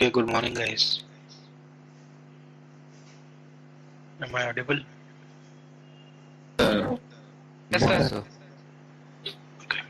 Okay, good morning, guys. Am I audible? Sir, Yes, yes, sir. sir. Okay.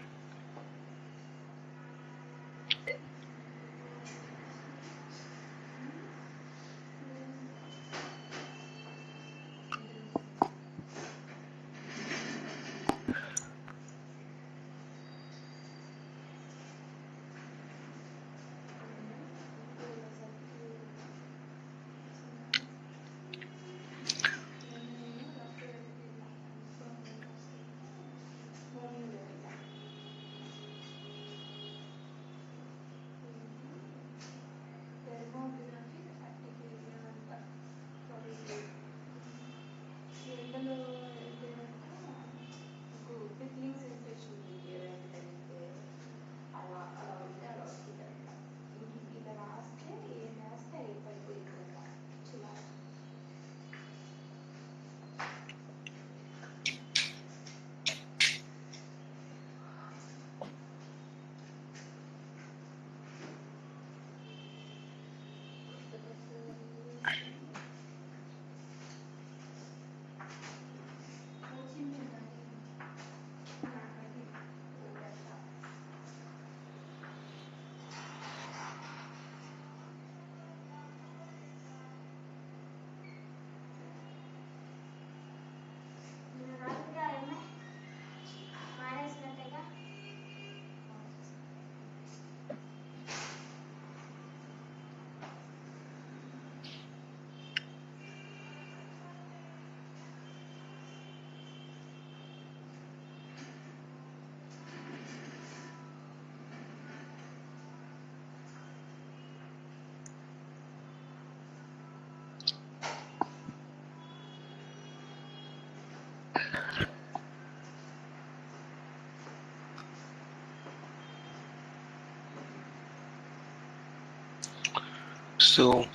So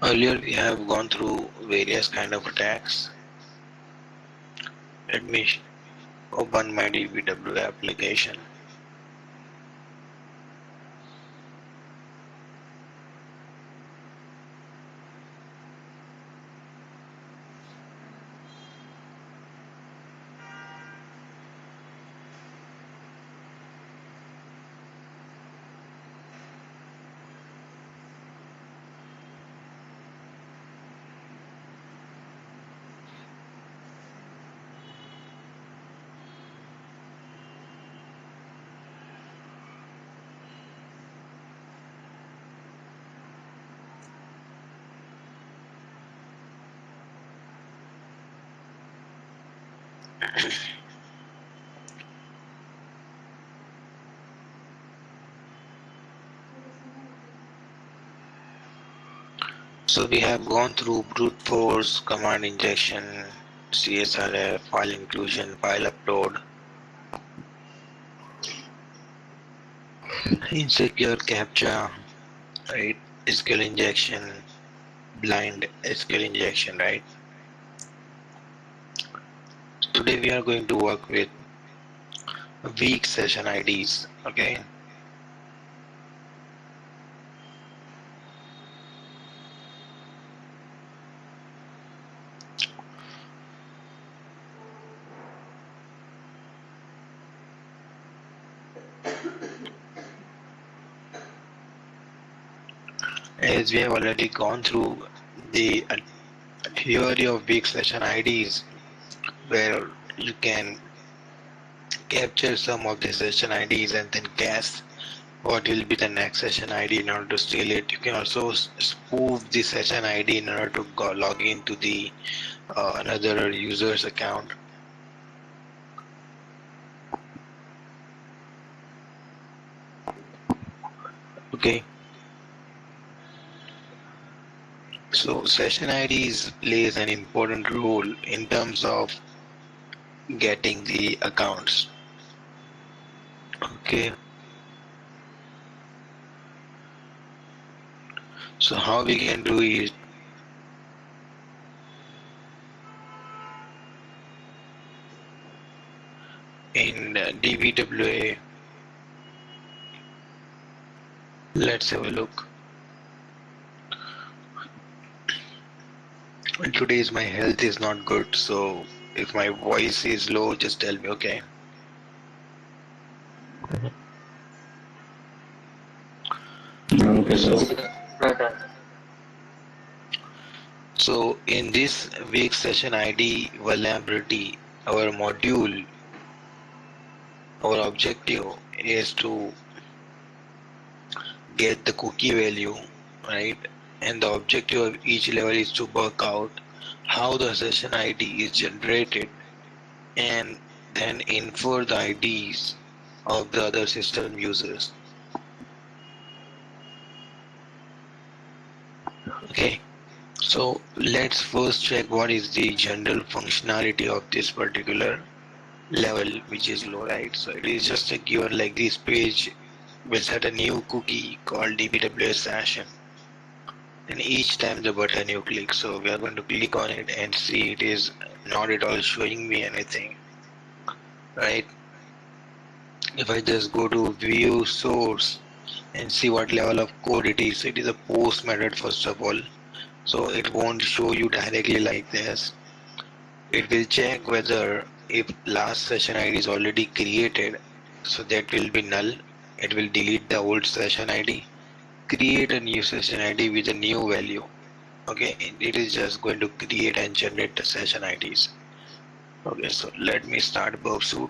earlier we have gone through various kind of attacks. Let me open my DBW application. So we have gone through brute force, command injection, CSRF, file inclusion, file upload, insecure captcha, right? SQL injection, blind SQL injection, right? Today we are going to work with weak session IDs, okay? As we have already gone through the theory of weak session IDs, where you can capture some of the session IDs and then guess what will be the next session ID in order to steal it. You can also spoof the session ID in order to log into the another user's account. Okay, so session IDs plays an important role in terms of getting the accounts. Okay, so how we can do is in DVWA. Let's have a look. And today's my health is not good, so if my voice is low, just tell me, okay? Okay, So, bro. Okay. so in this week's session ID vulnerability, our module, our objective is to get the cookie value, right? And the objective of each level is to work out how the session ID is generated and then infer the IDs of the other system users. Okay, so let's first check what is the general functionality of this particular level, which is low, right? So it is just a given like this page will set a new cookie called dbws session, and each time the button you click, so we are going to click on it and see it is not at all showing me anything, right? If I just go to view source and see what level of code it is, it is a post method first of all, so it won't show you directly like this. It will check whether if last session ID is already created, so that will be null. It will delete the old session ID, create a new session ID with a new value. Okay, it is just going to create and generate the session IDs. Okay, so let me start Burp Suite.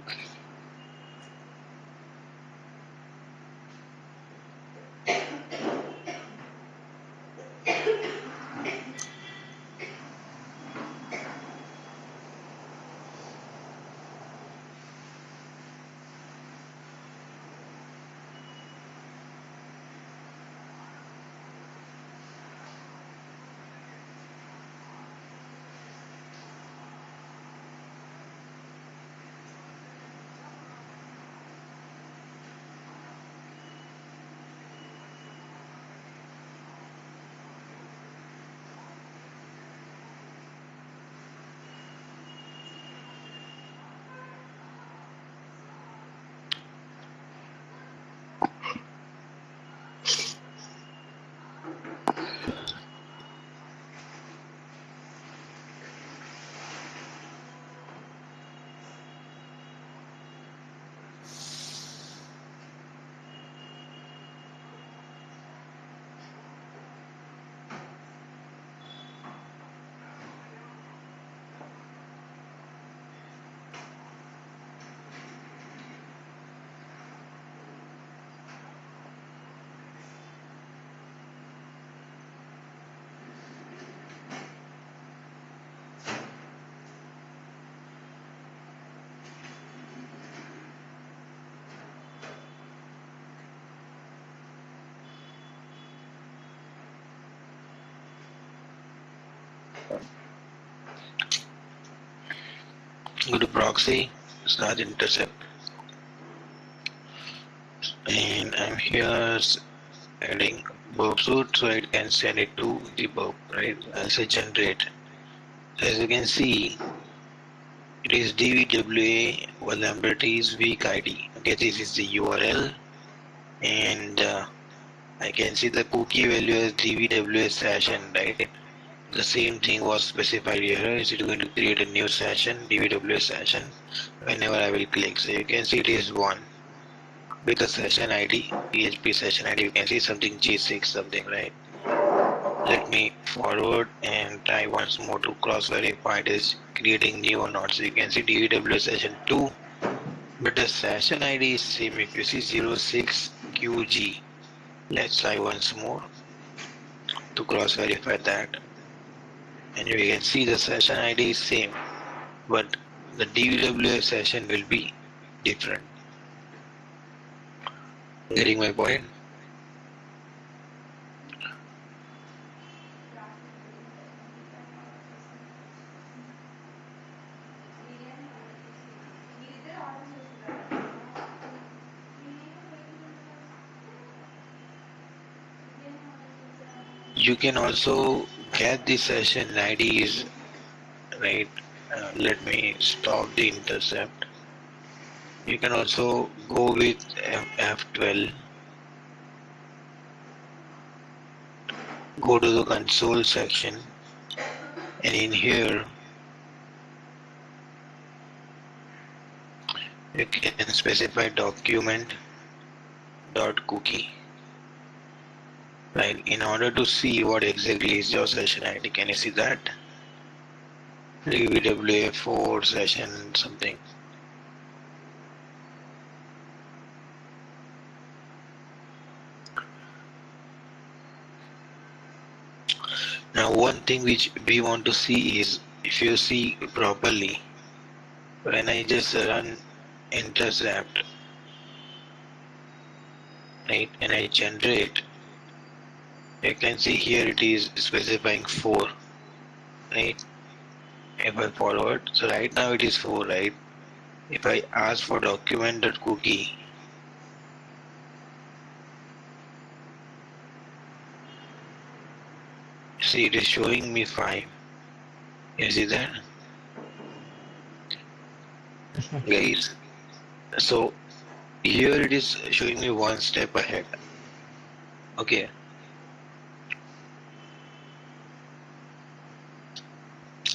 Go to proxy, start intercept, and I'm here adding Burp Suite so it can send it to the burp, right? I'll say generate. As you can see, it is DVWA vulnerabilities weak ID. Okay, this is the URL, and I can see the cookie value as DVWA session, right? The same thing was specified here. Is it going to create a new session, DVWA session, whenever I will click? So you can see it is one with the session ID, PHP session ID. You can see something G6 something, right? Let me forward and try once more to cross verify it is creating new or not. So you can see DVW session 2, but the session ID is same. If you see 06QG, let's try once more to cross verify that. And you can see the session ID is same, but the DVW session will be different. Getting my point? You can also get the session IDs, right? Let me stop the intercept. You can also go with F12. Go to the console section, and in here you can specify document dot cookie. Right, in order to see what exactly is your session ID. Can you see that? DVWA4 session something. Now one thing which we want to see is, if you see properly, when I just run intercept, right, and I generate, you can see here it is specifying 4, right? If I forward, so right now it is 4, right? If I ask for document.cookie, see it is showing me 5. You see that? Guys, so here it is showing me one step ahead. Okay.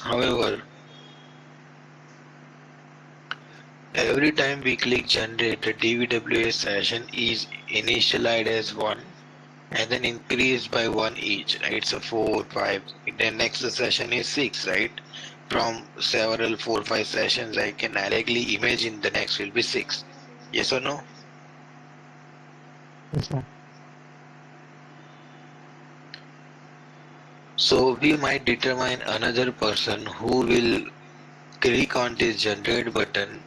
However, every time we click generate, the DVWA session is initialized as 1 and then increased by 1 each, right? So 4, 5, then next session is 6, right? From several 4, 5 sessions, I can directly imagine the next will be 6. Yes or no? Yes, sir. So we might determine another person who will click on this generate button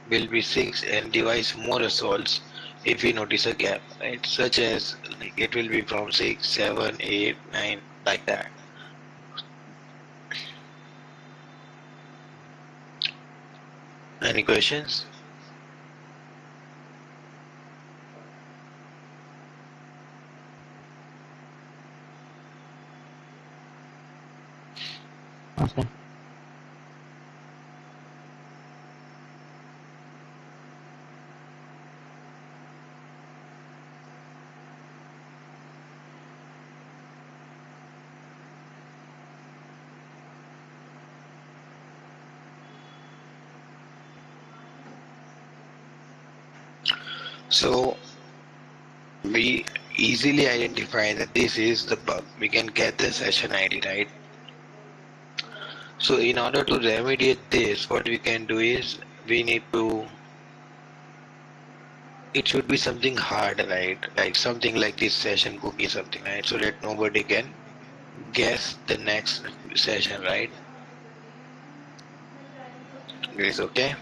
will be 6 and devise more assaults if we notice a gap, right? Such as like it will be from 6, 7, 8, 9, like that. Any questions? Okay. So we easily identify that this is the bug. We can get the session ID, right? So in order to remediate this, what we can do is we need to, it should be something hard, right? Like something like this session cookie, something, right? So that nobody can guess the next session, right? Is okay.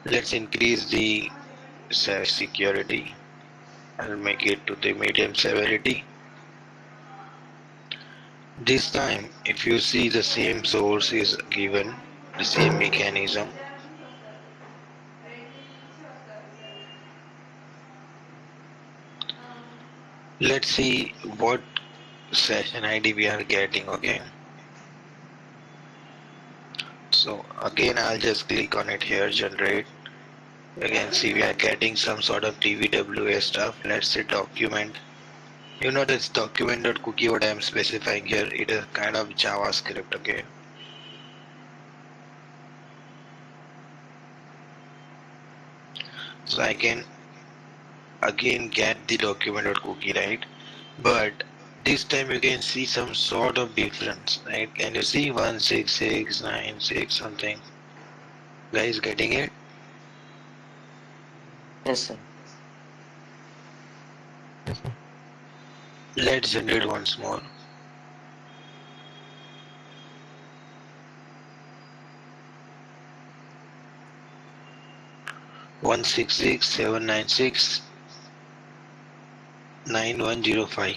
Let's increase the security. I'll make it to the medium severity. This time, if you see the same source is given, the same mechanism, let's see what session ID we are getting, okay? So again, I'll just click on it here, generate. You can see we are getting some sort of DVWA stuff. Let's say document. You know this document.cookie what I am specifying here, it is kind of JavaScript, okay? So I can again get the document.cookie, right? But this time you can see some sort of difference, right? Can you see 16696 something? Guys, getting it? Yes, sir. Yes, sir. Let's generate once more. One six six seven nine six 9105.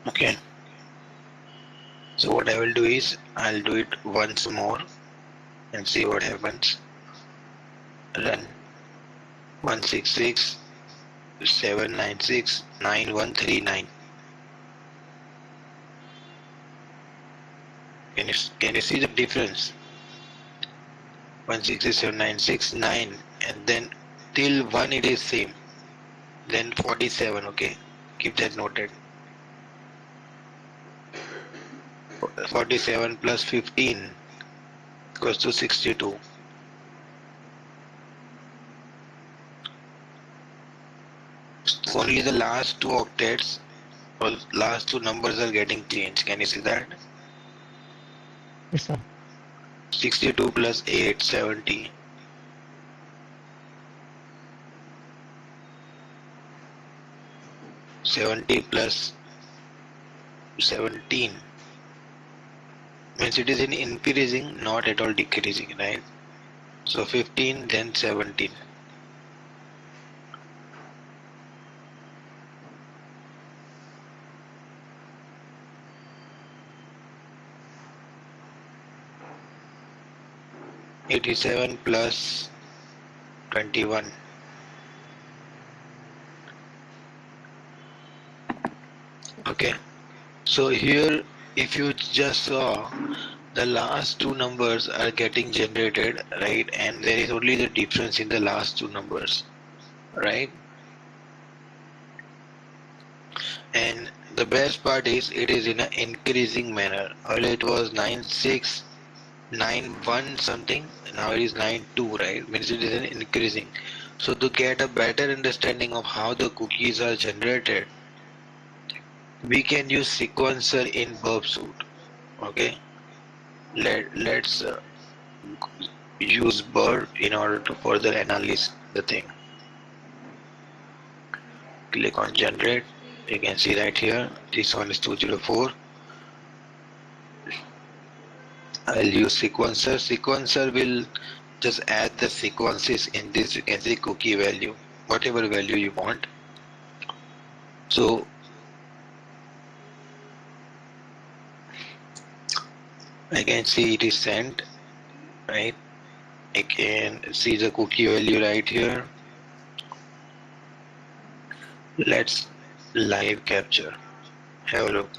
Okay. So what I will do is I'll do it once more and see what happens. Run. 166,796,9139. Can you see the difference? 166,796,9, and then till 1 it is same. Then 47. Okay, keep that noted. 47 plus 15 equals to 62. Only the last two octets or last two numbers are getting changed. Can you see that? Yes, sir. 62 plus 8, 70. 70 plus 17 means it is in increasing, not at all decreasing, right? So 15, then 17. '87 plus 21. Okay. So here, if you just saw, the last two numbers are getting generated, right? And there is only the difference in the last two numbers, right? And the best part is it is in an increasing manner. Earlier it was 9691 something, now it is 92, right? Means it is an increasing. So to get a better understanding of how the cookies are generated, we can use sequencer in Burp Suite. Okay, let's use Burp in order to further analyze the thing. Click on generate. You can see right here, this one is 204. I'll use sequencer. Sequencer will just add the sequences in this. You can see cookie value, whatever value you want. So I can see it is sent, right? I can see the cookie value right here. Let's live capture. Have a look.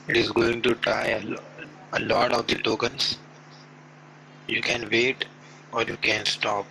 It is going to try a lot of the tokens. You can wait or you can stop.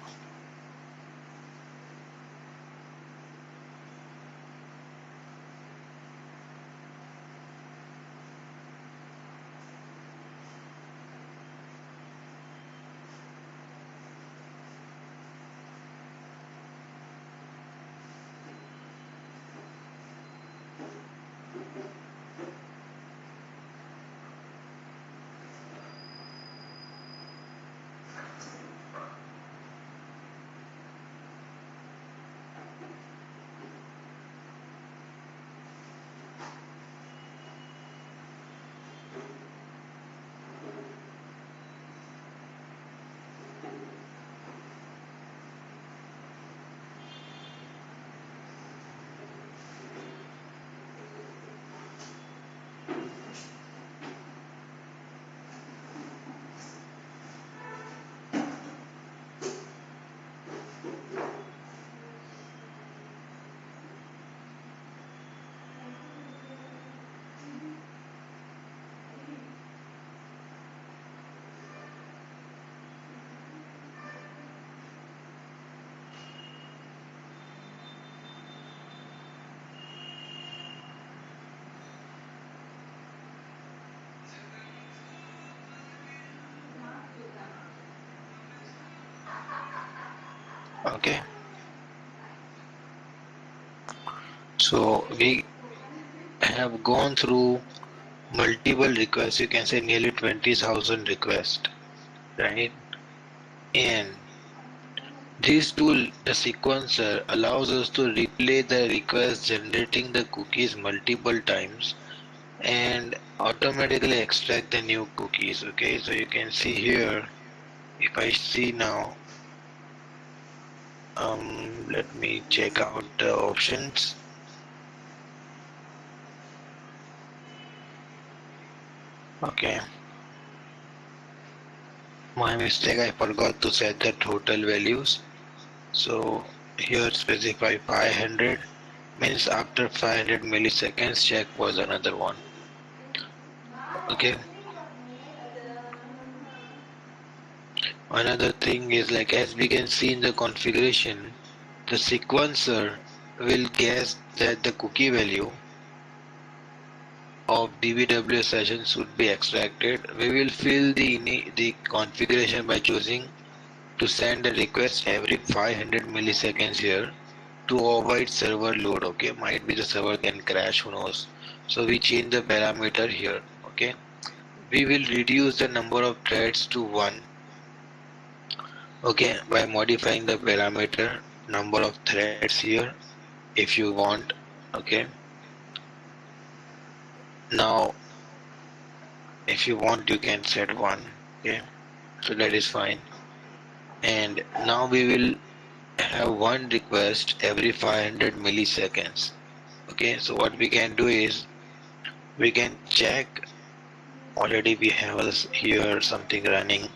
Okay. So we have gone through multiple requests. You can say nearly 20,000 requests, right? And this tool, the sequencer, allows us to replay the request, generating the cookies multiple times and automatically extract the new cookies. Okay, so you can see here, if I see now, Let me check out the options. Okay, my mistake, I forgot to set the total values. So here specify 500 means after 500 milliseconds check was another one. Okay, another thing is like as we can see in the configuration, the sequencer will guess that the cookie value of DBW session should be extracted. We will fill the configuration by choosing to send a request every 500 milliseconds here to avoid server load. Okay, might be the server can crash, who knows. So we change the parameter here. Okay, we will reduce the number of threads to 1. Okay, by modifying the parameter number of threads here if you want. Okay, now if you want you can set 1. Okay, so that is fine. And now we will have one request every 500 milliseconds. Okay, so what we can do is we can check. Already we have here something running,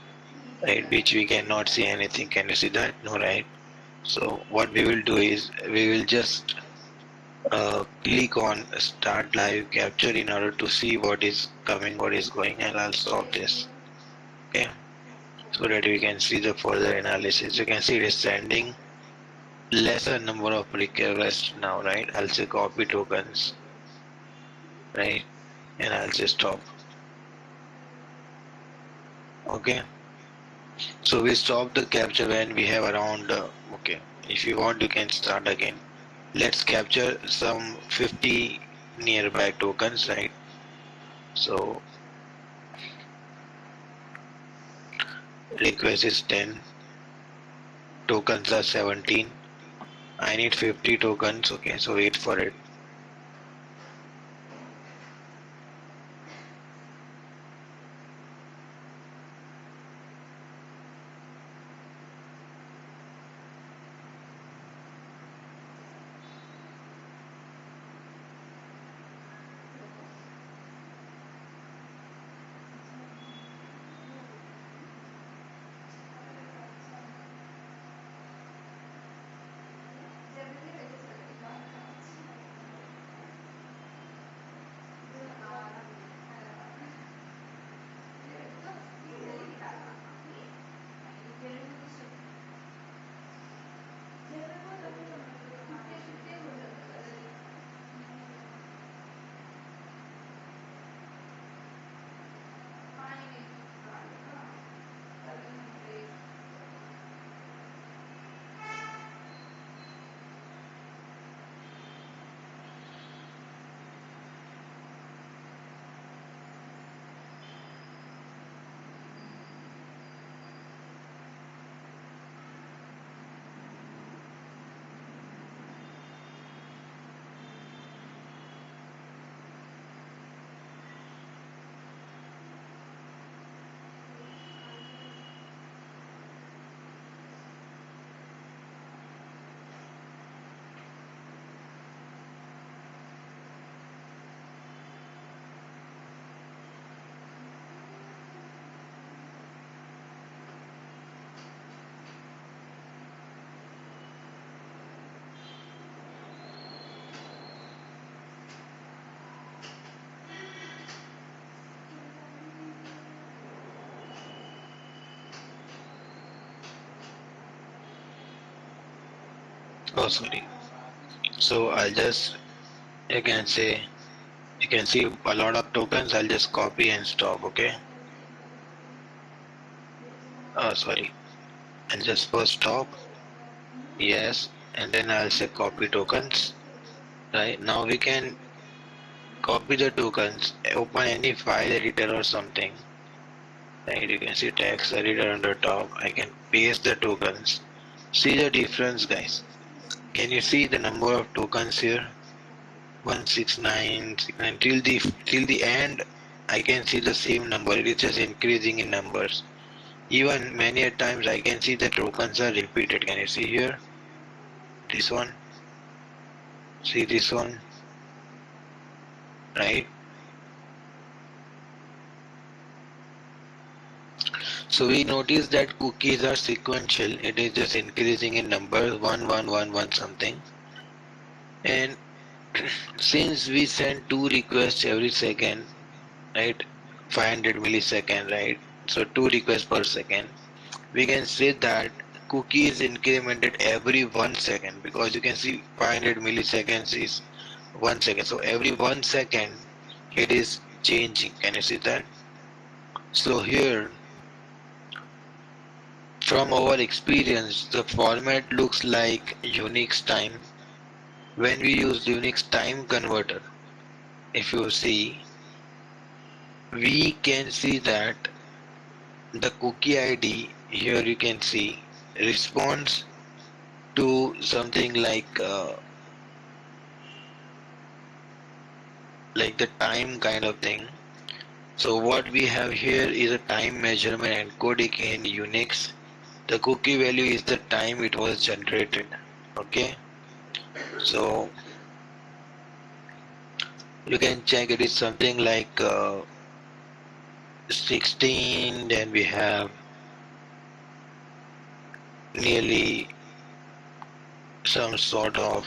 right, which we cannot see anything. Can you see that? No, right? So what we will do is we will just click on start live capture in order to see what is coming, what is going, and I'll stop this. Okay, so that we can see the further analysis. You can see it is sending lesser number of requests now, right? I'll say copy tokens, right? And I'll say stop. Okay, so we stop the capture when we have around okay, if you want you can start again. Let's capture some 50 nearby tokens, right? So request is 10, tokens are 17. I need 50 tokens. Okay, so wait for it. Oh, sorry. So I'll just, you can say, you can see a lot of tokens. I'll just copy and stop. Okay. Oh, sorry. I'll just first stop. Yes. And then I'll say copy tokens. Right. Now we can copy the tokens, open any file editor or something. Right. You can see text editor on the top. I can paste the tokens. See the difference, guys. Can you see the number of tokens here? 16969 till the end. I can see the same number. It is just increasing in numbers. Even many a times I can see the tokens are repeated. Can you see here? this one, see this one, right? So we notice that cookies are sequential. It is just increasing in numbers, 1111 something. And since we send two requests every second, right? 500 millisecond, right? So two requests per second. We can say that cookie is incremented every 1 second, because you can see 500 milliseconds is 1 second. So every 1 second it is changing. Can you see that? So here, from our experience, the format looks like Unix time. When we use Unix time converter, if you see, we can see that the cookie ID here, you can see, responds to something like the time kind of thing. So what we have here is a time measurement encoding in Unix. The cookie value is the time it was generated. Okay, so you can check it is something like 16, then we have nearly some sort of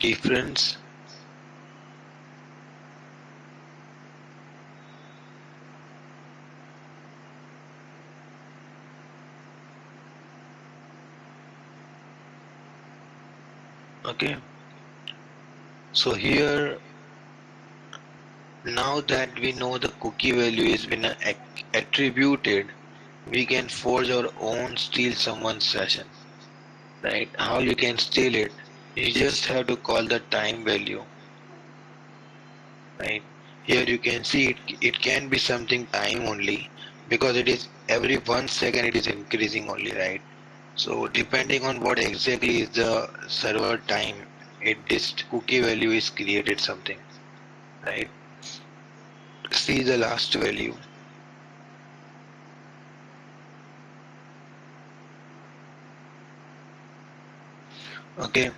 difference. Okay, so here, now that we know the cookie value has been attributed, we can forge our own steal someone's session, right? How you can steal it? You just have to call the time value, right? Here you can see it can be something time only, because it is every 1 second it is increasing only, right? So depending on what exactly is the server time, this cookie value is created something, right? See the last value. Okay,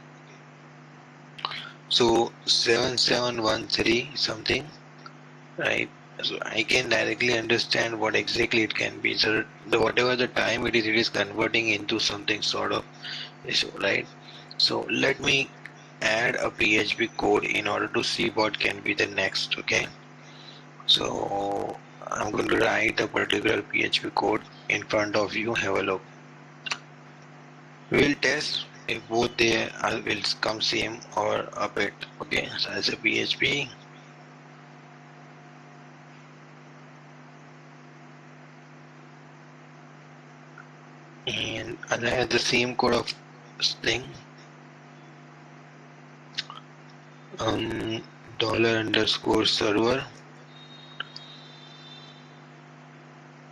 so 7713 something, right? So I can directly understand what exactly it can be. So the whatever the time it is converting into something sort of issue, right? So let me add a PHP code in order to see what can be the next. Okay, so I'm going to write a particular PHP code in front of you. Have a look. We'll test if both they will come same or a bit. Okay, so as a PHP, and I have the same code of thing, um, dollar underscore server,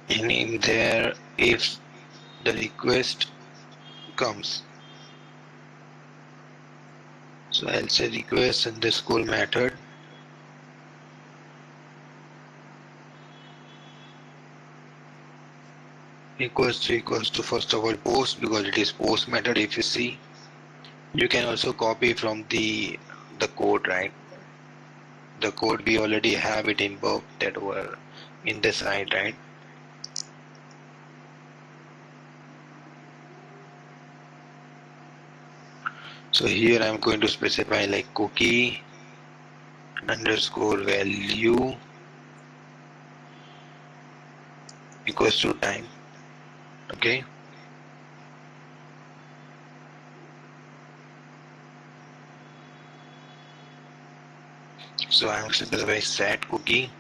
and in there, if the request comes, so I'll say request underscore method, equals to first of all post, because it is post method. If you see, you can also copy from the code, right? The code we already have it in book that were in the site, right? So here I'm going to specify like cookie underscore value equals to time. Okay, so I'm specifying set cookie.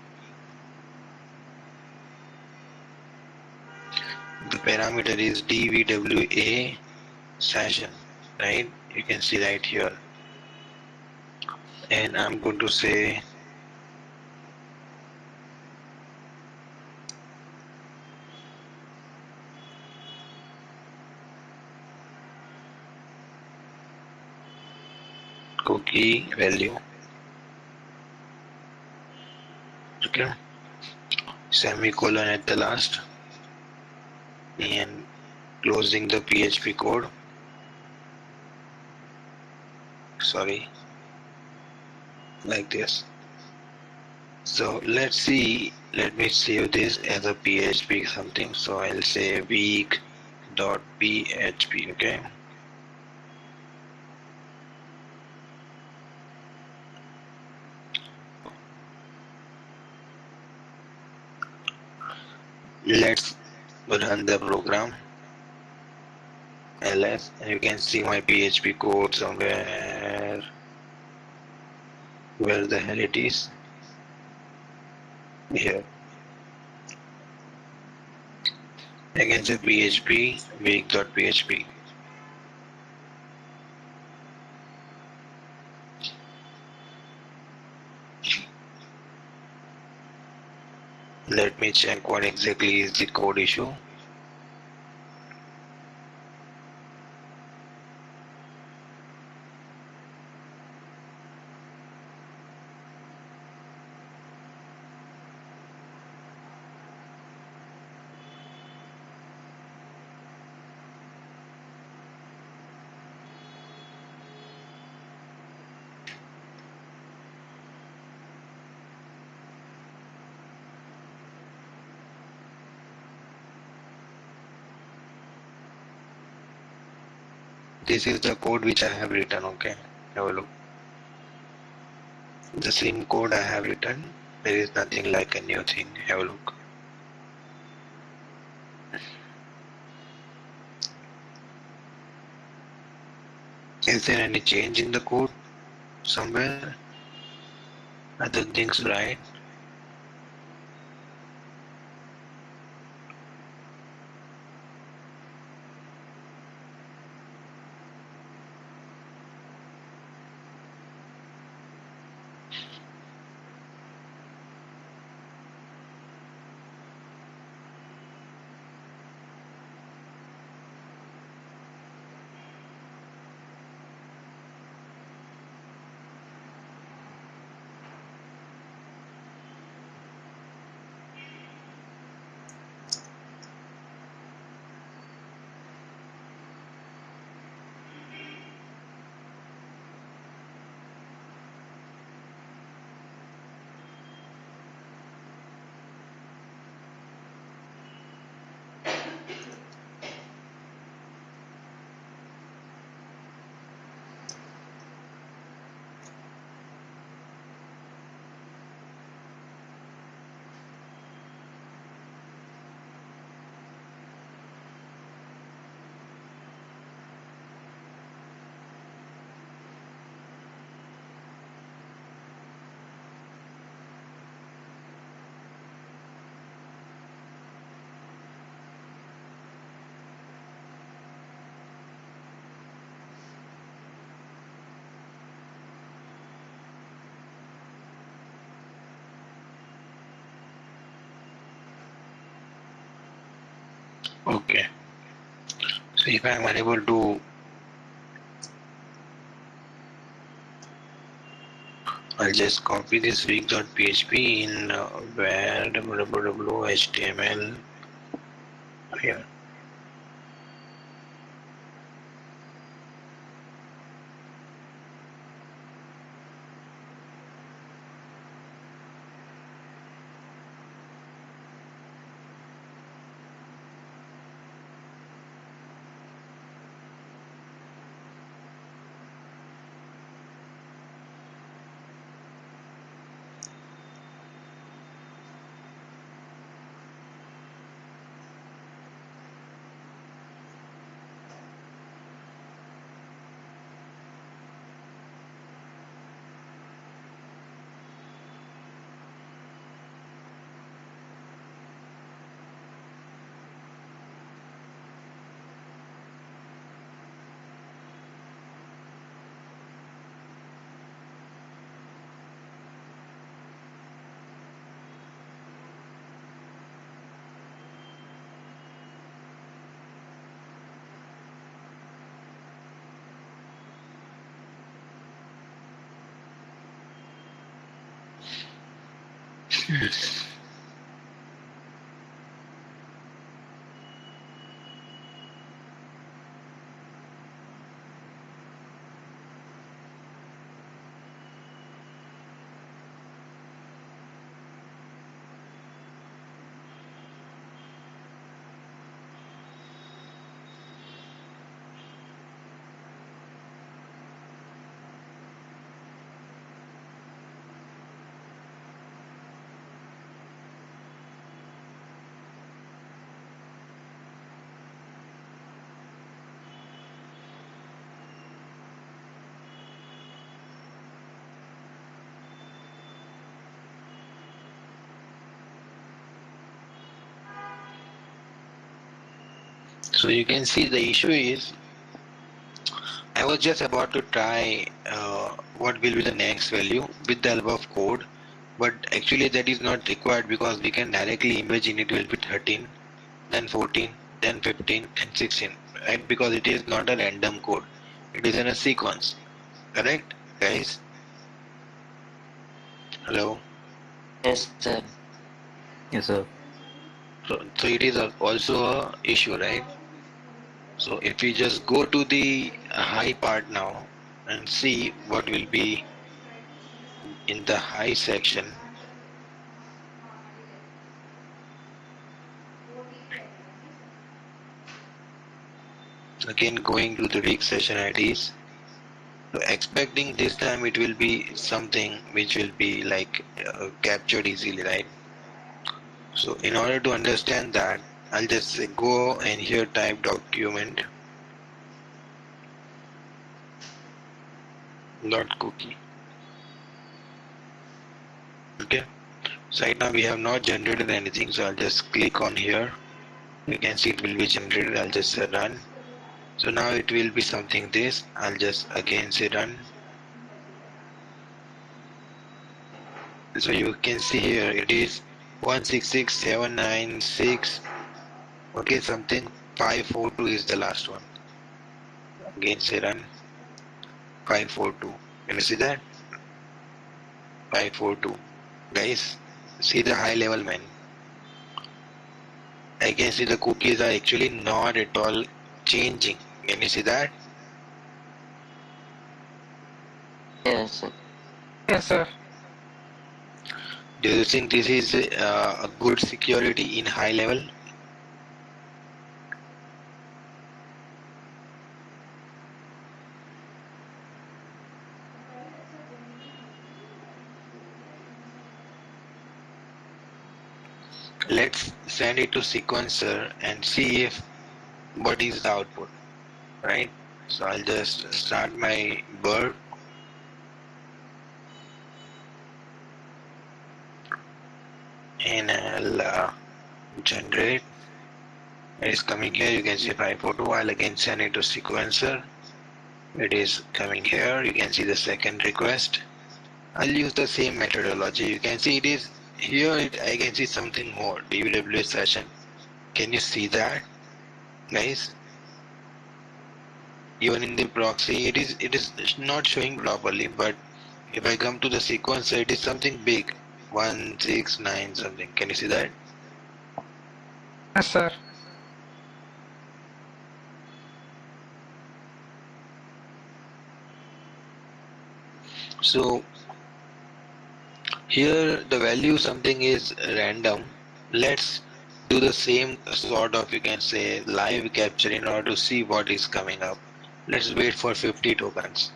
The parameter is dvwa session, right? You can see right here, and I'm going to say cookie value. Okay, semicolon at the last, and closing the PHP code. sorry, like this. So let's see, let me save this as a PHP something. So I'll say week.php, okay. Let's run the program ls, and you can see my PHP code somewhere. Where the hell it is? Here. I can say PHP week.php. Let me check what exactly is the code issue. This is the code which I have written, okay. Have a look. The same code I have written. There is nothing like a new thing. Have a look. Is there any change in the code somewhere? Other things right? Okay. So if I am unable to, I'll just copy this week.php in where www.html here. So you can see the issue is I was just about to try what will be the next value with the above code, but actually that is not required because we can directly imagine it will be 13, then 14, then 15, and 16, right? Because it is not a random code, it is in a sequence, correct, guys? Hello. Yes, sir. Yes, sir. So it is also a issue, right? So if we just go to the high part now and see what will be in the high section. Again, going to the weak session IDs. So expecting this time it will be something which will be like captured easily, right? So in order to understand that, I'll just go and here type document dot cookie. Okay. So right now we have not generated anything, so I'll just click on here. You can see it will be generated. I'll just say run. So now it will be something this. I'll just again say run. So you can see here it is 166,796. Okay, something 542 is the last one. Again say run. 542. Can you see that? 542. Guys, see the high level man. I can see the cookies are actually not at all changing. Can you see that? Yes, sir. Yes, sir. Do you think this is a good security in high level? Let's send it to sequencer and see if what is the output, right? So I'll just start my bird and I'll generate. It is coming here. You can see 542. I'll again send it to sequencer. It is coming here. You can see the second request. I'll use the same methodology. You can see it is here. I can see something more. DBWS session. Can you see that, guys? Even in the proxy, it is not showing properly. But if I come to the sequencer, it is something big. 169 something. Can you see that? Yes, sir. So here the value something is random. Let's do the same sort of, you can say, live capture in order to see what is coming up. Let's wait for 50 tokens.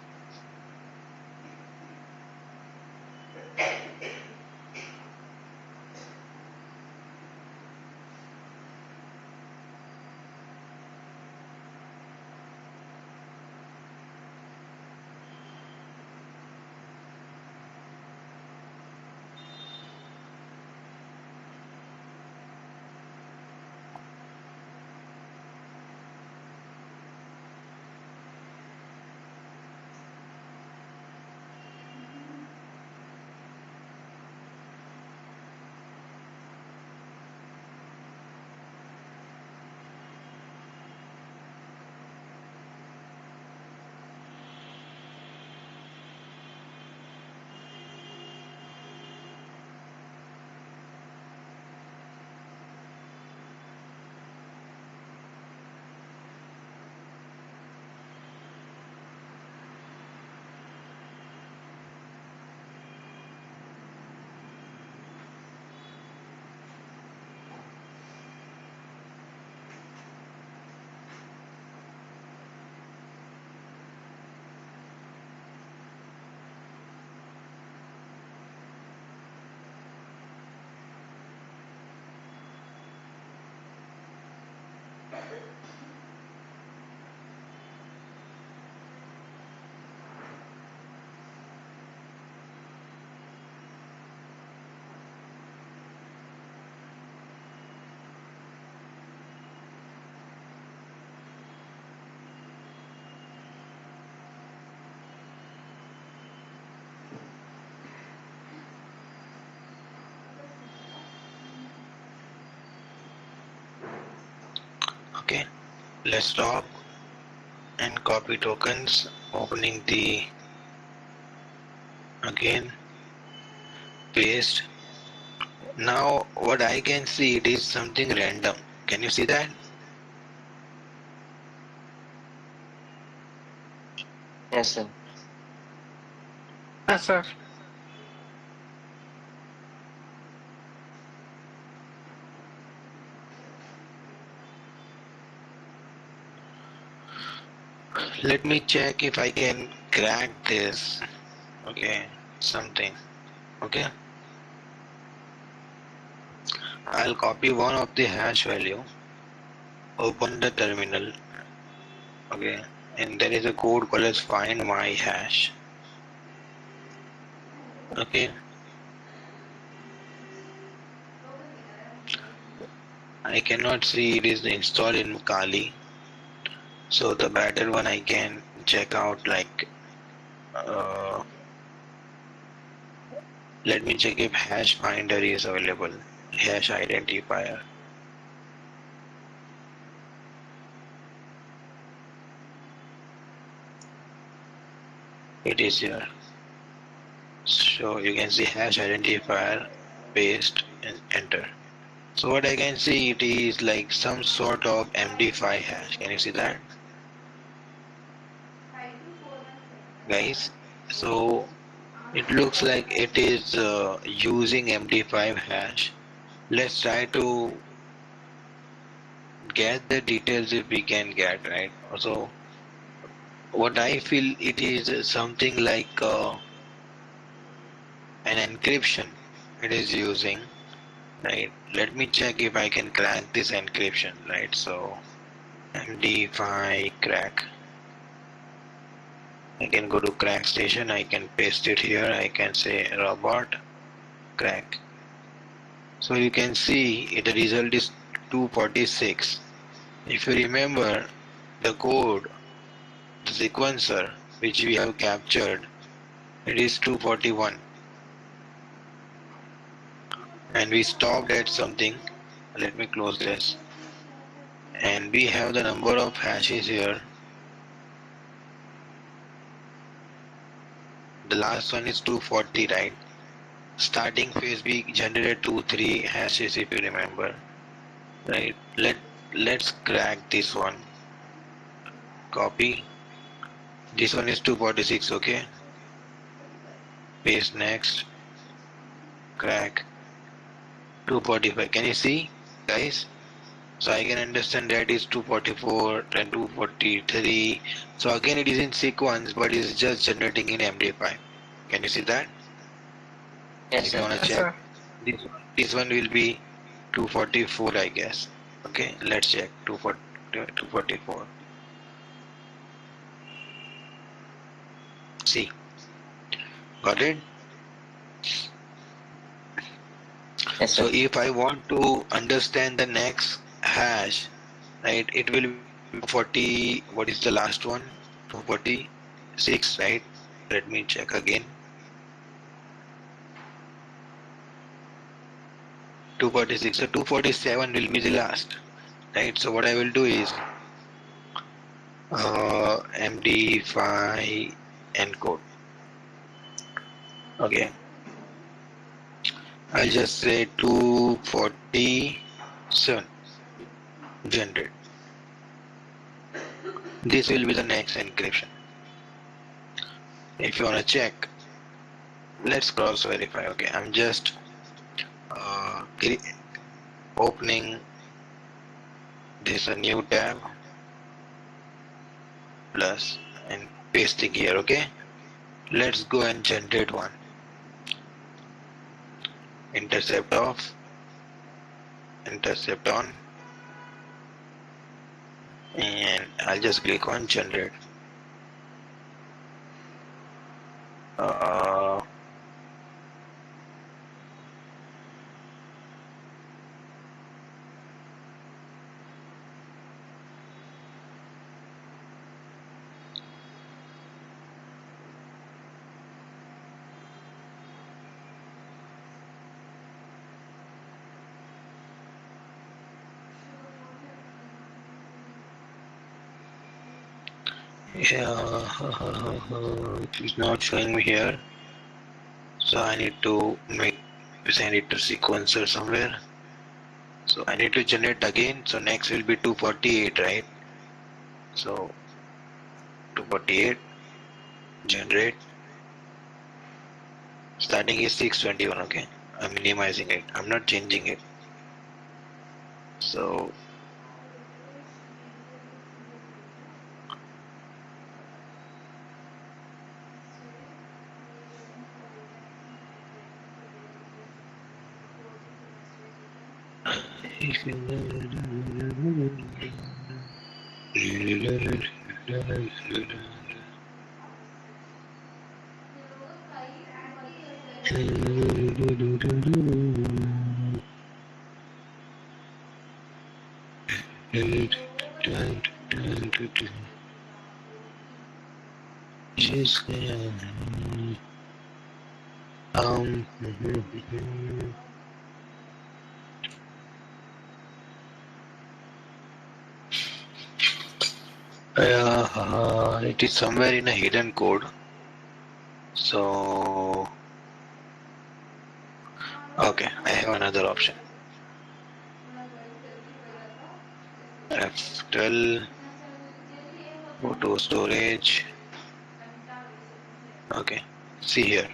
Okay, let's stop and copy tokens, opening the again, paste. Now what I can see, it is something random. Can you see that? Yes, sir. Yes, sir. Let me check if I can crack this. Okay, something. Okay, I'll copy one of the hash value, open the terminal. Okay, and there is a code called as find my hash. Okay, I cannot see it is installed in Kali. So the better one I can check out, like uh, let me check if hash finder is available. Hash identifier. It is here. So you can see hash identifier, paste and enter. So what I can see, it is like some sort of MD5 hash. Can you see that, guys? So it looks like it is using MD5 hash. Let's try to get the details if we can get, right? So what I feel, it is something like an encryption it is using, right? Let me check if I can crack this encryption, right? So MD5 crack. I can go to crack station, I can paste it here, I can say robot crack. So you can see the result is 246. If you remember the code, the sequencer which we have captured, it is 241, and we stopped at something. Let me close this. And we have the number of hashes here. The last one is 240, right? Starting phase we generated 2 3 hashes, if you remember, right? Let's crack this one. Copy. This one is 246. Okay, paste next. Crack 245. Can you see, guys? So I can understand that is 244 and 243. So again it is in sequence, but it's just generating in MD5. Can you see that? Yes, If you sir. wanna Yes, check, sir. this one will be 244, I guess. Okay, let's check 244. See, got it? Yes, So sir. if I want to understand the next hash, right, it will be 240. What is the last one? 246, right? Let me check again. 246. So 247 will be the last, right? So what I will do is MD5 encode. Okay, I'll just say 247 generate. This will be the next encryption. If you wanna check, let's cross verify. Okay, I'm just uh, opening this a new tab plus and pasting here. Okay, let's go and generate one. Intercept off, intercept on, and I'll just click on generate. Uh, Yeah, it's not showing me here. So I need to send it to sequencer somewhere. So I need to generate again. So next will be 248, right? So 248, generate. Starting is 621, okay? I'm minimizing it. I'm not changing it. So just um it is somewhere in a hidden code. So okay, I have another option. F12 photo storage. Okay, see here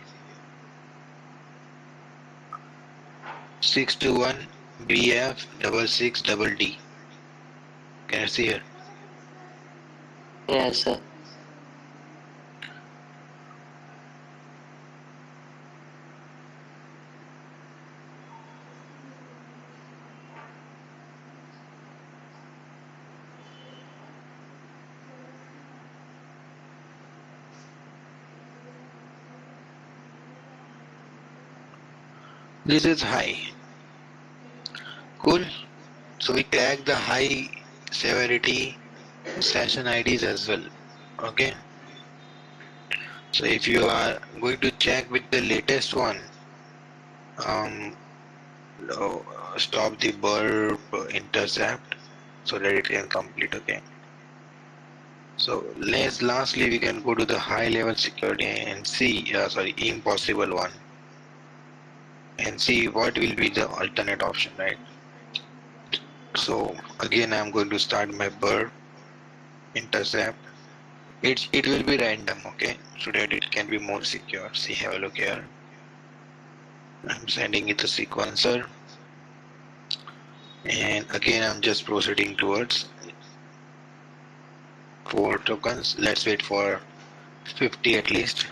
621 BF double six double D. Can you see here? Yes, sir. This is high. Cool. So we tag the high severity session IDs as well. Okay. So if you are going to check with the latest one, um, stop the burp intercept so that it can complete. Okay. So lastly, we can go to the high level security and see, impossible one, and see what will be the alternate option, right? So again, I'm going to start my burp intercept. It will be random, okay, so that it can be more secure. See, have a look here. I'm sending it the sequencer, and again I'm just proceeding towards 4 tokens. Let's wait for 50 at least.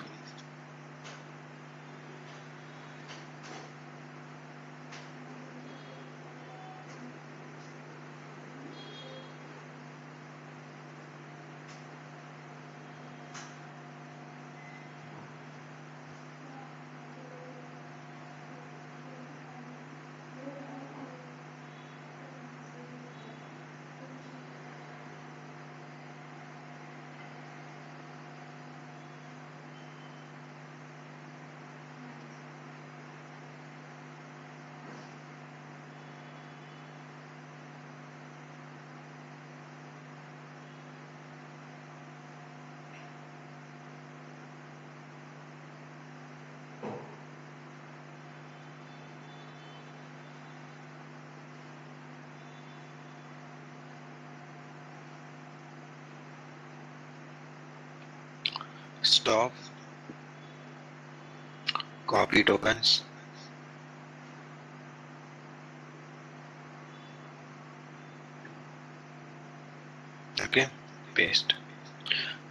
Stop, copy tokens. Okay, paste.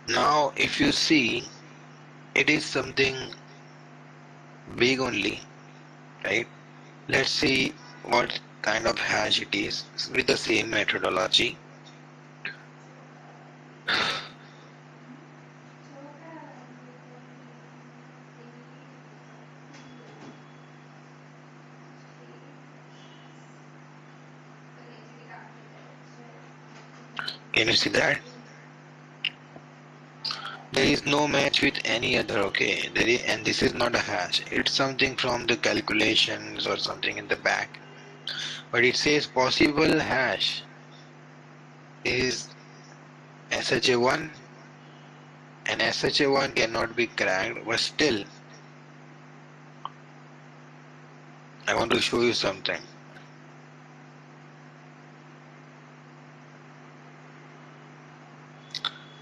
Now if you see, it is something big only, right? Let's see what kind of hash it is with the same methodology. Can you see that? There is no match with any other, okay? And this is not a hash. It's something from the calculations or something in the back. But it says possible hash is SHA1 an SHA-1 cannot be cracked, but still I want to show you something.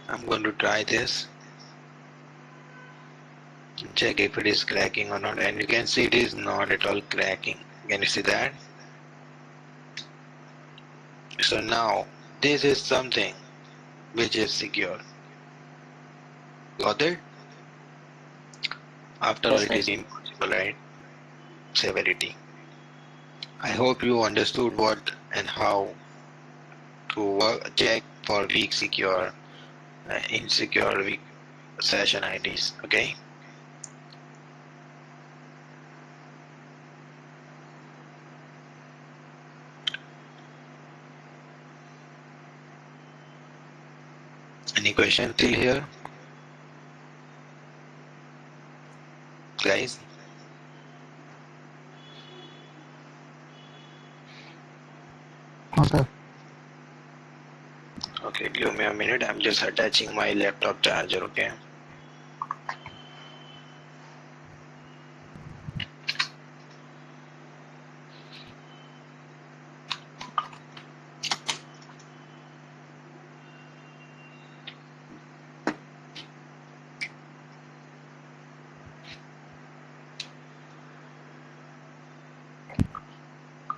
I'm going to try this, check if it is cracking or not, and you can see it is not at all cracking. Can you see that? So now this is something which is secure. Got it? After all, Yes, it sir. is impossible, right? Severity. I hope you understood what and how to check for weak secure, insecure weak session IDs. Okay. Any question till here, guys? No, sir. Okay, give me a minute. I'm just attaching my laptop charger. Okay.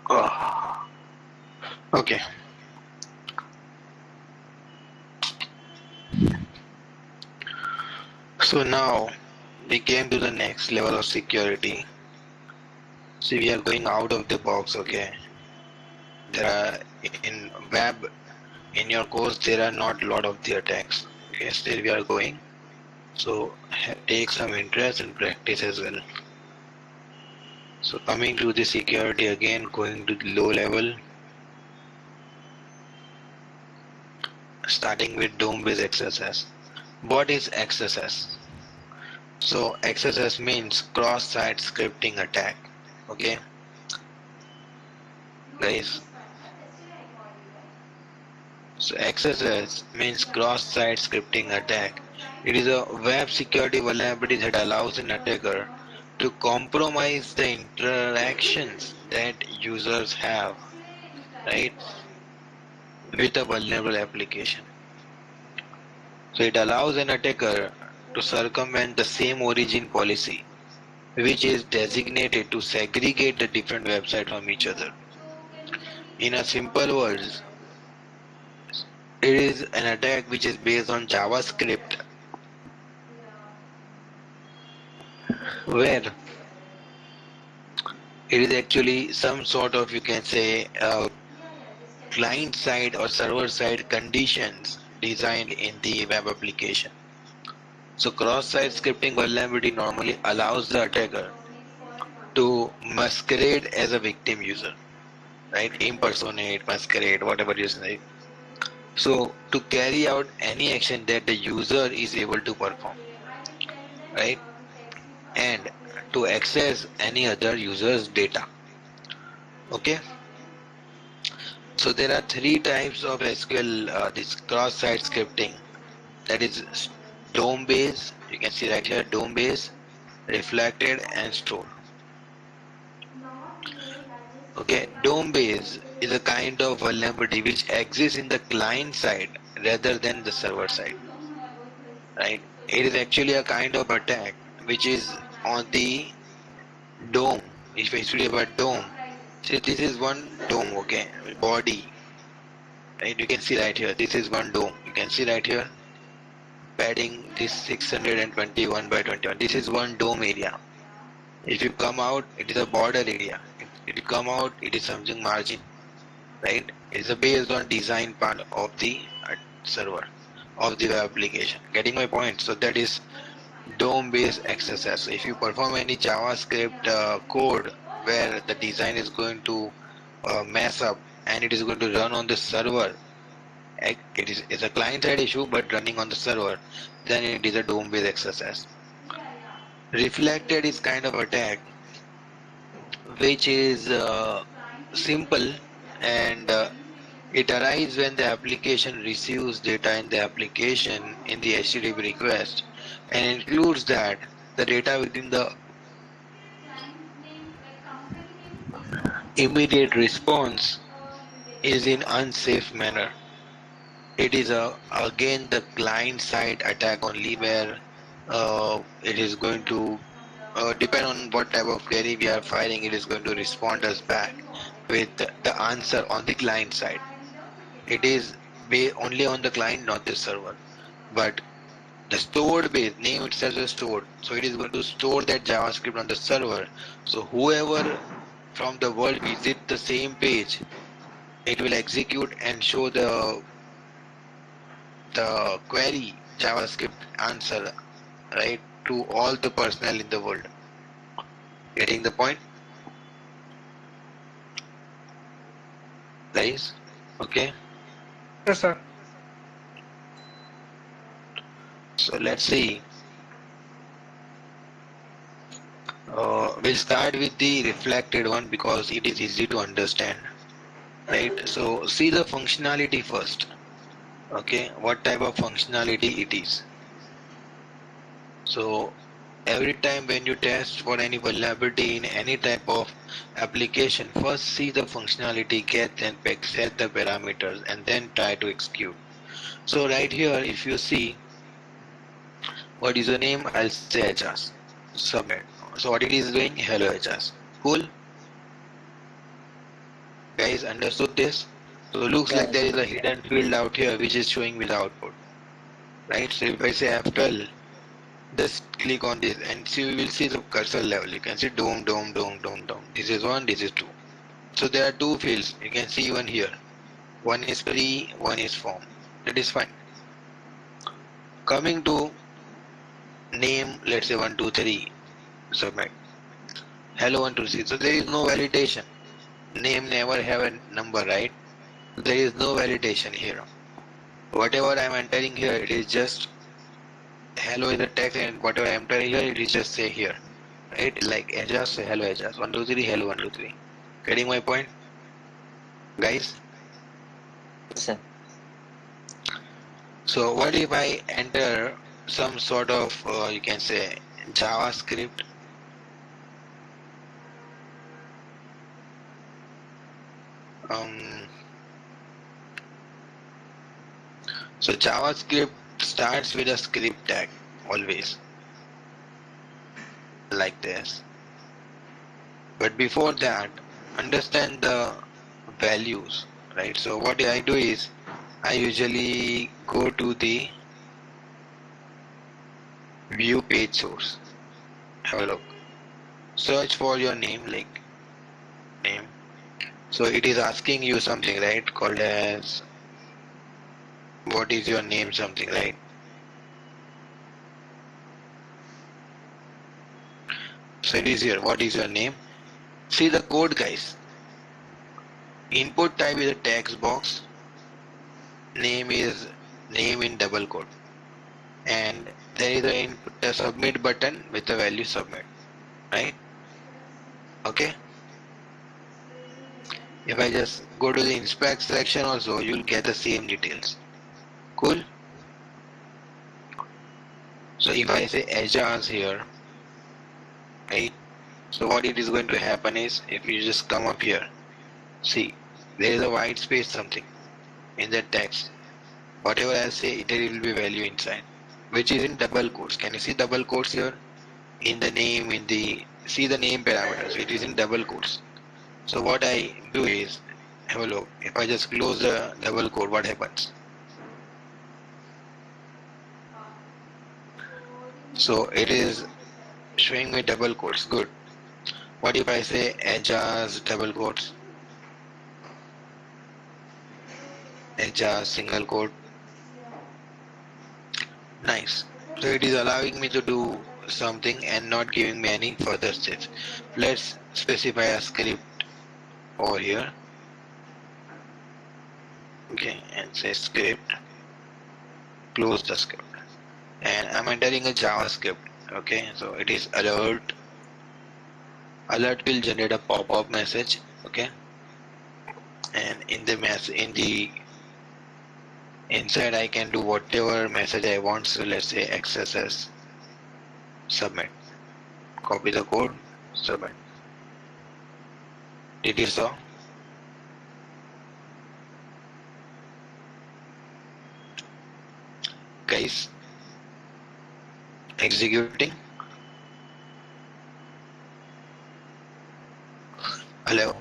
Oh, okay. So now we came to the next level of security. So we are going out of the box. Okay. There are in web in your course there are not a lot of the attacks. Okay. Still we are going. So take some interest and practice as well. So coming to the security again, going to the low level, starting with DOM-based XSS. What is XSS? So XSS means cross-site scripting attack. Okay, guys. So XSS means cross-site scripting attack. It is a web security vulnerability that allows an attacker to compromise the interactions that users have, right, with a vulnerable application. So it allows an attacker to circumvent the same origin policy, which is designated to segregate the different websites from each other. In a simple words, it is an attack which is based on JavaScript, where it is actually some sort of, you can say, client side or server side conditions designed in the web application. So cross-site scripting vulnerability normally allows the attacker to masquerade as a victim user, right? Impersonate, masquerade, whatever you say. So to carry out any action that the user is able to perform, right? And to access any other user's data. Okay. So there are three types of SQL, this cross-site scripting. That is DOM based. You can see right here, DOM based, reflected, and stored. Okay, DOM base is a kind of vulnerability which exists in the client side rather than the server side, right? It is actually a kind of attack which is on the DOM. If we study about DOM, see this is one DOM, okay, body, right? You can see right here, this is one DOM. You can see right here, padding this 621 by 21. This is one DOM area. If you come out, it is a border area. If you come out, it is something margin, right? It's based on design part of the server of the web application. Getting my point? So that is DOM based XSS. So if you perform any JavaScript code where the design is going to mess up and it is going to run on the server, it's a client side issue but running on the server, then it is a DOM based XSS. Reflected is kind of attack which is simple and It arises when the application receives data in the application in the HTTP request and includes that the data within the immediate response is in unsafe manner. It is again the client side attack only where it is going to depend on what type of query we are firing, it is going to respond us back with the answer on the client side. It is only on the client, not the server. But the stored base name itself is stored, so it is going to store that JavaScript on the server. So whoever from the world visit the same page, it will execute and show the query JavaScript answer, right, to all the personnel in the world. Getting the point, guys? Okay. Yes, sir. So let's see. We'll start with the reflected one because it is easy to understand, right? So see the functionality first. Okay, what type of functionality it is. So every time when you test for any vulnerability in any type of application, first see the functionality, get and set the parameters, and then try to execute. So right here, if you see what is the name, I'll say Ajas. Submit. So what it is doing, hello Ajas. Cool. Guys, understood this? So looks like there Yes. is a hidden field out here which is showing with the output. Right? So if I say after, just click on this and see, you will see the cursor level. You can see dome, dome, dome, dome, dome. This is one, this is two. So there are two fields. You can see one here. One is pre, one is form. That is fine. Coming to name, let's say 123, submit. Hello 123. So there is no validation. Name never have a number, right? There is no validation here. Whatever I am entering here, it is just hello in the text, and whatever I am entering here, it is just say here. Right? Like Ajas, say hello Ajas. 123, hello 123. Getting my point? Guys? Yes, sir. So what if I enter some sort of, you can say, JavaScript? Um, so JavaScript starts with a script tag, always, like this. But before that, understand the values, right? So what I do is, I usually go to the view page source. Have a look. Search for your name, like name. So it is asking you something, right? Called as what is your name, something, right? So it is here. What is your name? See the code, guys. Input type is a text box. Name is name in double quote. And there is a submit button with the value submit, right? Okay. If I just go to the inspect section also, you'll get the same details. Cool. So if I say Ajas here, right? So what it is going to happen is, if you just come up here, see, there is a white space something in the text. Whatever I say, there will be value inside, which is in double quotes. Can you see double quotes here? In the name, see the name parameters, it is in double quotes. So what I do is, have a look. If I just close the double quote, what happens? So it is showing me double quotes. Good. What if I say Ajas double quotes? Ajas single quote. Nice. So it is allowing me to do something and not giving me any further steps. Let's specify a script over here. Okay, and say script. Close the script. And I'm entering a JavaScript. Okay, so it is alert. Alert will generate a pop-up message. Okay, and in the inside I can do whatever message I want. So let's say XSS submit. Copy the code, submit. Did you saw? Guys, executing. Hello.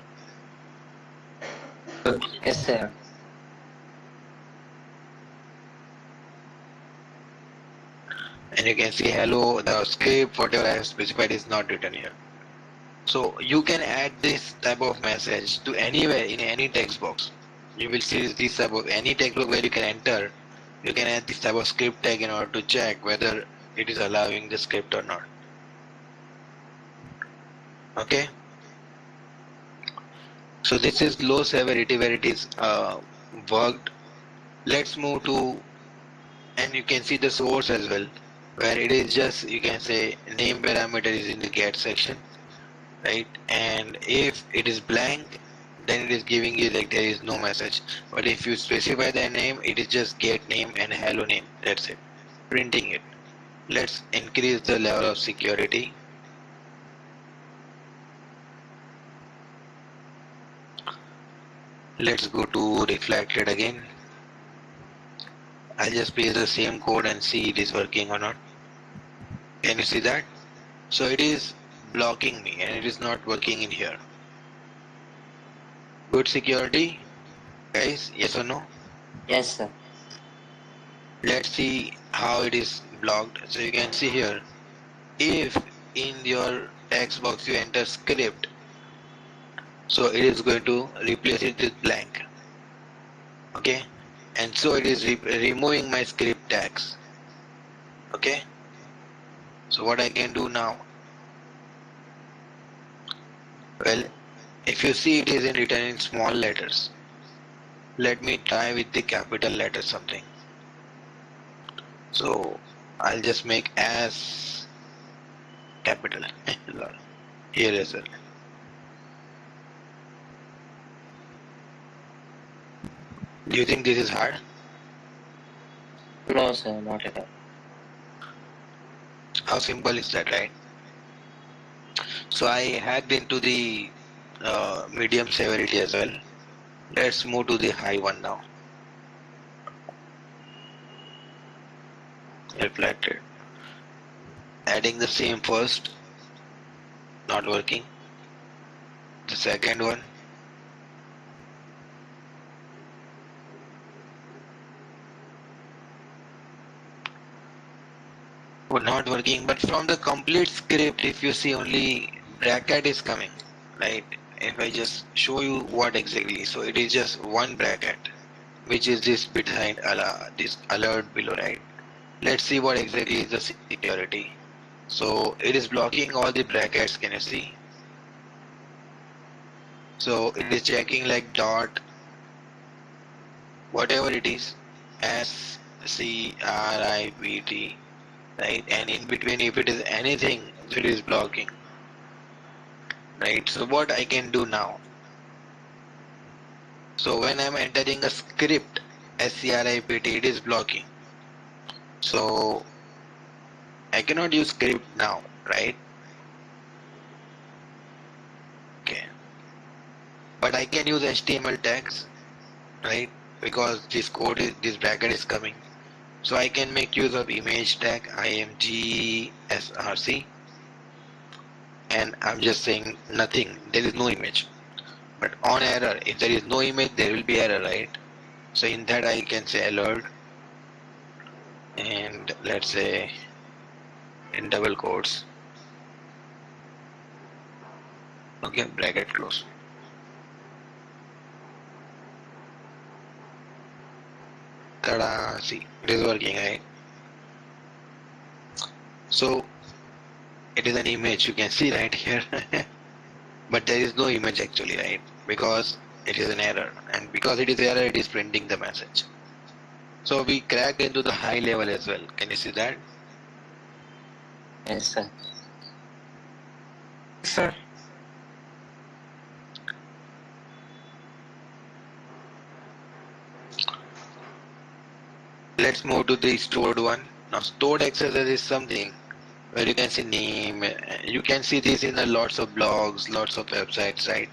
Yes, sir. And you can see hello, the script, whatever I have specified is not written here. So you can add this type of message to anywhere in any text box. You will see this type of any text box where you can enter. You can add this type of script tag in order to check whether it is allowing the script or not. Okay. So this is low severity where it is worked. Let's move to, and you can see the source as well, where it is just, you can say name parameter is in the get section, right? And if it is blank, then it is giving you like there is no message. But if you specify the name, it is just get name and hello name. That's it. Printing it. Let's increase the level of security. Let's go to reflected again. I'll just paste the same code and see it is working or not. Can you see that? So it is blocking me and it is not working in here. Good security, guys, yes or no? Yes, sir. Let's see how it is blocked. So you can see here, if in your text box you enter script, so it is going to replace it with blank. Okay, and so it is removing my script tags. Okay, so what I can do now, well, if you see it is in written in small letters, let me try with the capital letter something. So I'll just make as capital. Here as well. Do you think this is hard? No, sir, not at all. How simple is that, right? So I hacked into the medium severity as well. Let's move to the high one now. Reflected. Adding the same first, not working. The second one, not working. But from the complete script, if you see only bracket is coming, right? If I just show you what exactly, so it is just one bracket, which is this behind this alert below, right? Let's see what exactly is the security. So it is blocking all the brackets, can you see? So it is checking like dot, whatever it is, script, right? And in between, if it is anything, it is blocking, right? So what I can do now? So when I'm entering a script, script, it is blocking. So I cannot use script now, right? Okay. But I can use HTML tags, right? Because this bracket is coming. So I can make use of image tag imgsrc, and I'm just saying nothing. There is no image. But on error, if there is no image, there will be error, right? So in that I can say alert, and let's say in double quotes. Okay, bracket close. Ta-da! See, it is working, right? So it is an image you can see right here, but there is no image actually, right? Because it is an error, and because it is error, it is printing the message. So we cracked into the high level as well. Can you see that? Yes, sir. Sir. Let's move to the stored one. Now stored accesses is something where you can see name. You can see this in a lots of blogs, lots of websites, right?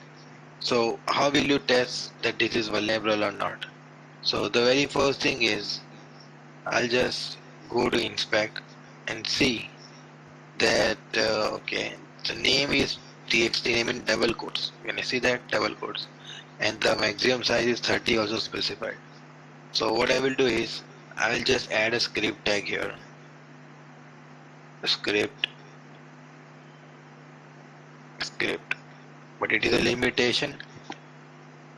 So how will you test that this is vulnerable or not? So the very first thing is I'll just go to inspect and see that okay, the name is txt name in double quotes. Can you see that double quotes? And the maximum size is 30 also specified. So what I will do is I will just add a script tag here. Script, script, but it is a limitation.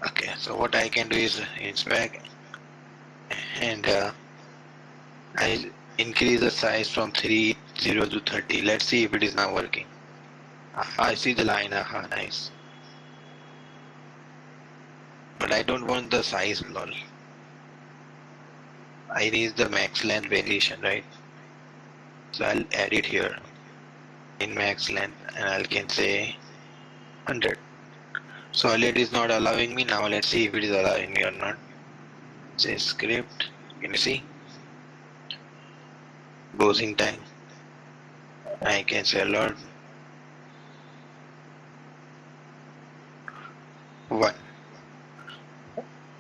Okay, so what I can do is inspect and I'll increase the size from 30 to 30. Let's see if it is now working. I see the line. Aha, nice. But I don't want the size, lol. I need the max length variation, right? So I'll add it here in max length and I can say 100. So it is not allowing me. Now let's see if it is allowing me or not. Say script. Can you see? Browsing time. I can say alert 1.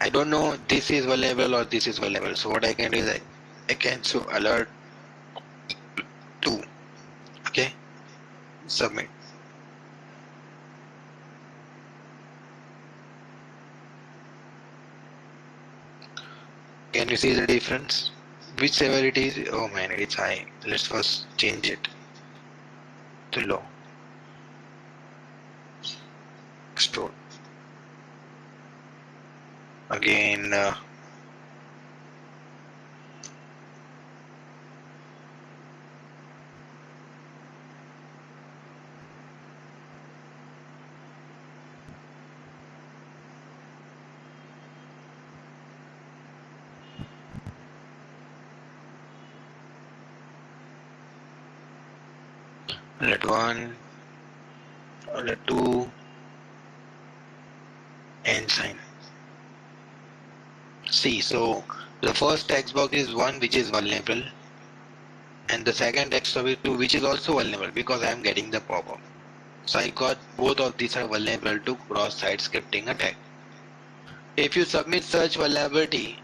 I don't know this is vulnerable or this is vulnerable. So what I can do is I can show alert 2. Okay. Submit. Can you see the difference? Which severity is? Oh man, it's high. Let's first change it to low. Store. Again, let 1, let 2, and sign. See, so the first text box is 1 which is vulnerable, and the second text box is 2 which is also vulnerable because I am getting the pop-up. So I got both of these are vulnerable to cross-site scripting attack. If you submit such vulnerability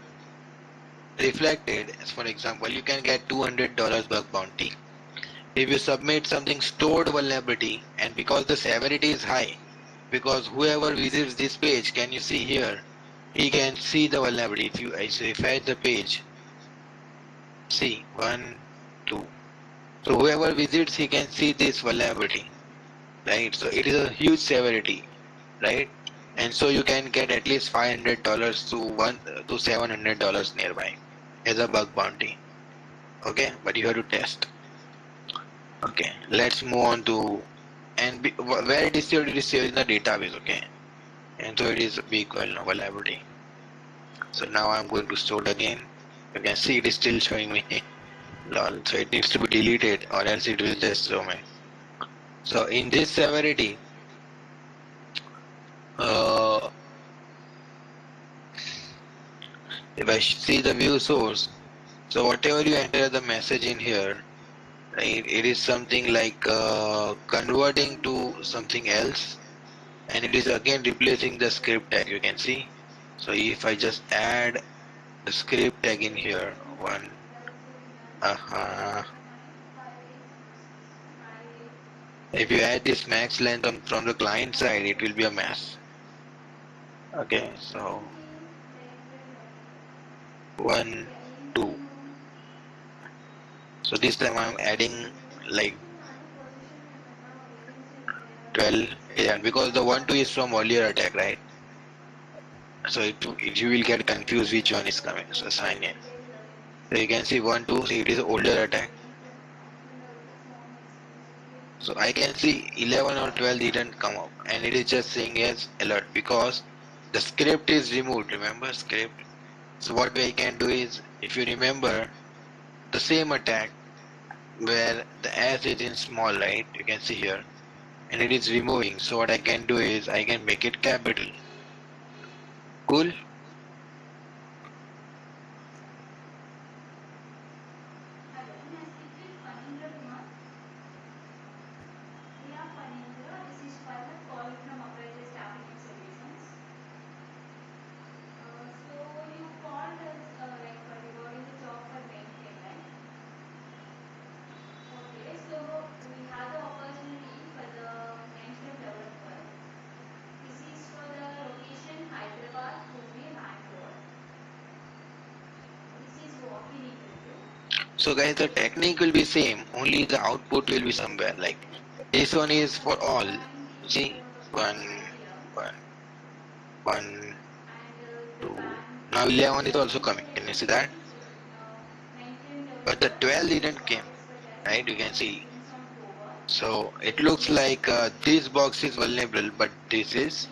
reflected, as for example, you can get $200 bug bounty. If you submit something stored vulnerability and because the severity is high, because whoever visits this page, can you see here, he can see the vulnerability. If you refresh the page, see 1, 2. So whoever visits, he can see this vulnerability, right? So it is a huge severity, right? And so you can get at least $500 to $700 nearby as a bug bounty. Okay, but you have to test. Okay, let's move on to where it is saved in the database. Okay, and so it is big vulnerability. So now I'm going to store it again. You can see it is still showing me lol. So it needs to be deleted or else it will just show me. So in this severity, uh, if I see the view source, so whatever you enter the message in here, right, it is something like converting to something else, and it is again replacing the script tag. You can see. So if I just add the script tag in here, one, if you add this max length from the client side, it will be a mess. Okay, so 1, 2. So this time I'm adding like 12, yeah, because the 1, 2 is from earlier attack, right? So you will get confused which one is coming. So sign in. So you can see 1, 2, see it is older attack. So I can see 11 or 12 didn't come up and it is just saying as alert because the script is removed. Remember script? So what we can do is, if you remember the same attack where the S is in small, right? You can see here and it is removing. So what I can do is I can make it capital. Cool. So guys, the technique will be same, only the output will be somewhere. Like this one is for all. See, one, one, two. Now 11 is also coming. Can you see that? But the 12 didn't came, right? You can see. So it looks like this box is vulnerable, but this is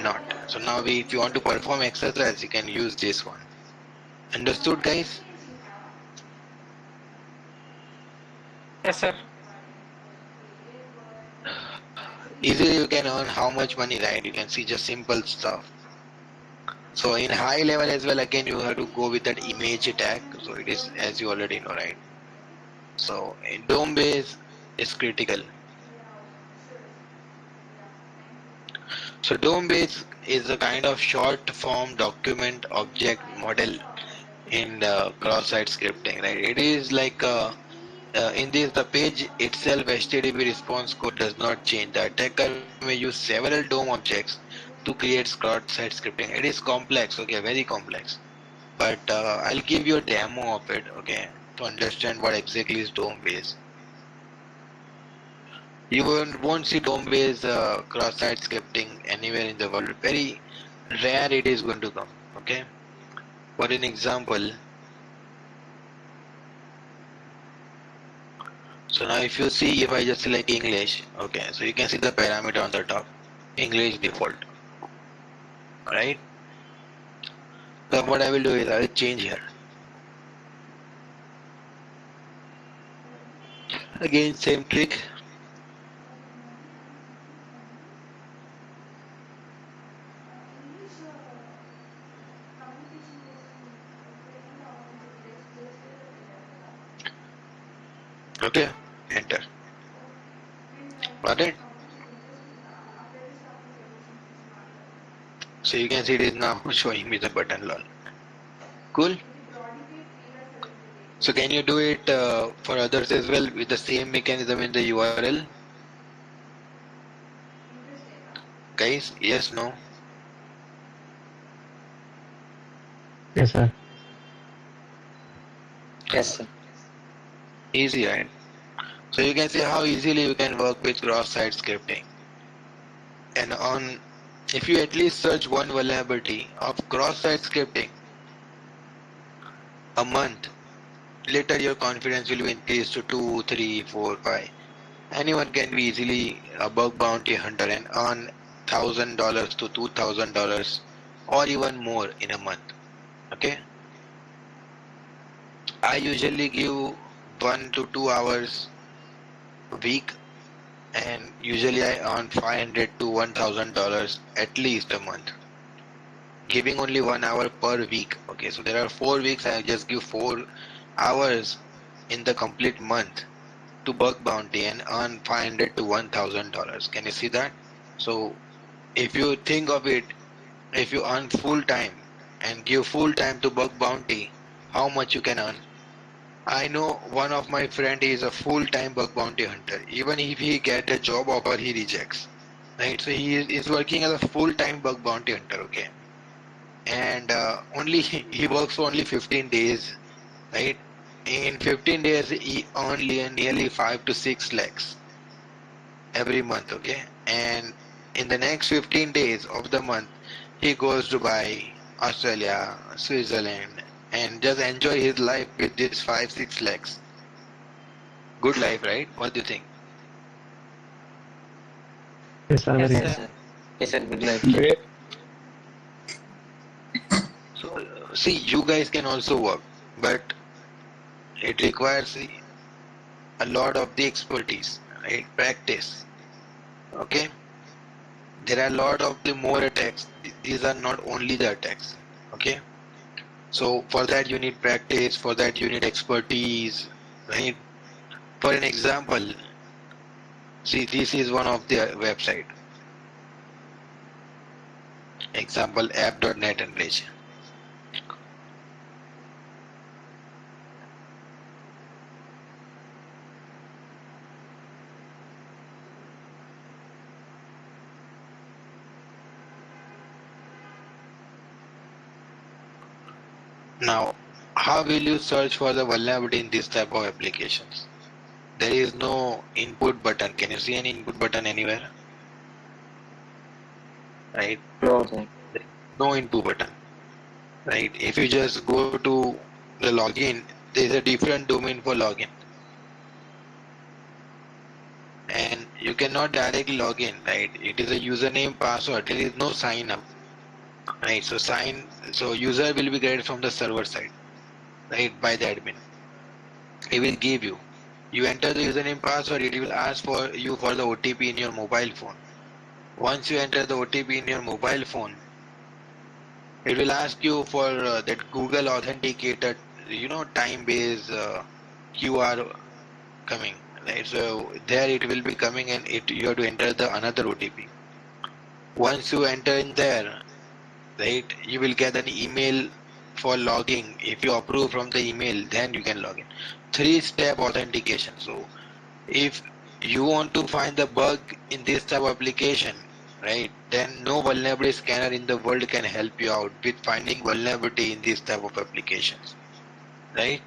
not. So now if you want to perform exercise, you can use this one. Understood, guys? Yes, sir. Easily you can earn how much money, right? You can see just simple stuff. So in high level as well, again you have to go with that image tag. So it is as you already know, right? So in DOM base is critical. So DOM base is a kind of short form document object model in cross-site scripting, right? It is like in this the page itself HTTP response code does not change. The attacker may use several DOM objects to create cross-site scripting. It is complex, okay, very complex. But I'll give you a demo of it, okay, to understand what exactly is DOM base. You won't see DOM base cross-site scripting anywhere in the world. Very rare it is going to come, okay. For an example, so now if you see, if I just select English, okay, so you can see the parameter on the top, English default, right? So what I will do is I will change here. Again, same trick. Okay, enter. Got it? So you can see it is now showing me the button lol. Cool. So can you do it for others as well with the same mechanism in the URL? Guys, yes, no? Yes, sir. Yes, sir. Easy, right? So you can see how easily you can work with cross-site scripting. And on, if you at least search one vulnerability of cross-site scripting a month, later your confidence will be increased to 2, 3, 4, 5. Anyone can be easily a bug bounty hunter and earn $1,000 to $2,000 or even more in a month. Okay, I usually give 1 to 2 hours a week, and usually I earn 500 to $1,000 at least a month. Giving only 1 hour per week. Okay, so there are 4 weeks. I just give 4 hours in the complete month to bug bounty and earn 500 to $1,000. Can you see that? So if you think of it, if you earn full time and give full time to bug bounty, how much you can earn? I know one of my friend is a full time bug bounty hunter. Even if he get a job offer, he rejects. Right? So he is working as a full time bug bounty hunter. Okay, and only he works for only 15 days. Right? In 15 days, he only nearly 5 to 6 lakhs every month. Okay, and in the next 15 days of the month, he goes to Dubai, Australia, Switzerland, and just enjoy his life with this 5 6 lakhs. Good life, right? What do you think? Yes, sir. Yes, Very sir. good. Yes, sir. Good life. Great. So, see, you guys can also work, but it requires a lot of the expertise, right? Practice. Okay, there are a lot of the more attacks. These are not only the attacks. Okay, so for that you need practice. For that you need expertise, right? For an example, see, this is one of the website. Example app.net and page. Now how will you search for the vulnerability in this type of applications? There is no input button. Can you see any input button anywhere? Right? No, sir. No input button. Right? If you just go to the login, there is a different domain for login. And you cannot directly log in, right? It is a username, password. There is no sign up. Right? So user will be created from the server side, right? By the admin. He will give you. You enter the username password, it will ask for you for the OTP in your mobile phone. Once you enter the OTP in your mobile phone, it will ask you for that Google authenticated, time-based QR coming, right? So there it will be coming, and you have to enter the another OTP. Once you enter in there, right, you will get an email for logging. If you approve from the email, then you can log in. Three-step authentication. So if you want to find the bug in this type of application, right, then no vulnerability scanner in the world can help you out with finding vulnerability in this type of applications, right?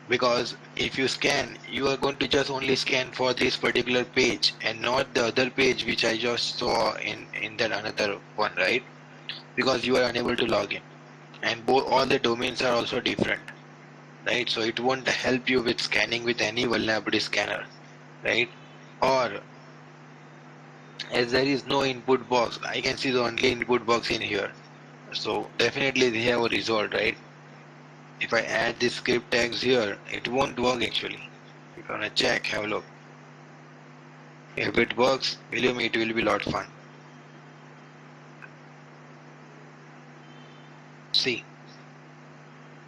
Because if you scan, you are going to just only scan for this particular page and not the other page which I just saw in that another one, right? Because you are unable to log in, and both all the domains are also different, right? So it won't help you with scanning with any vulnerability scanner, right? Or as there is no input box, I can see the only input box in here. So definitely they have a result, right? If I add the script tags here, it won't work actually. If you wanna check, have a look. If it works, believe me, it will be a lot fun. See,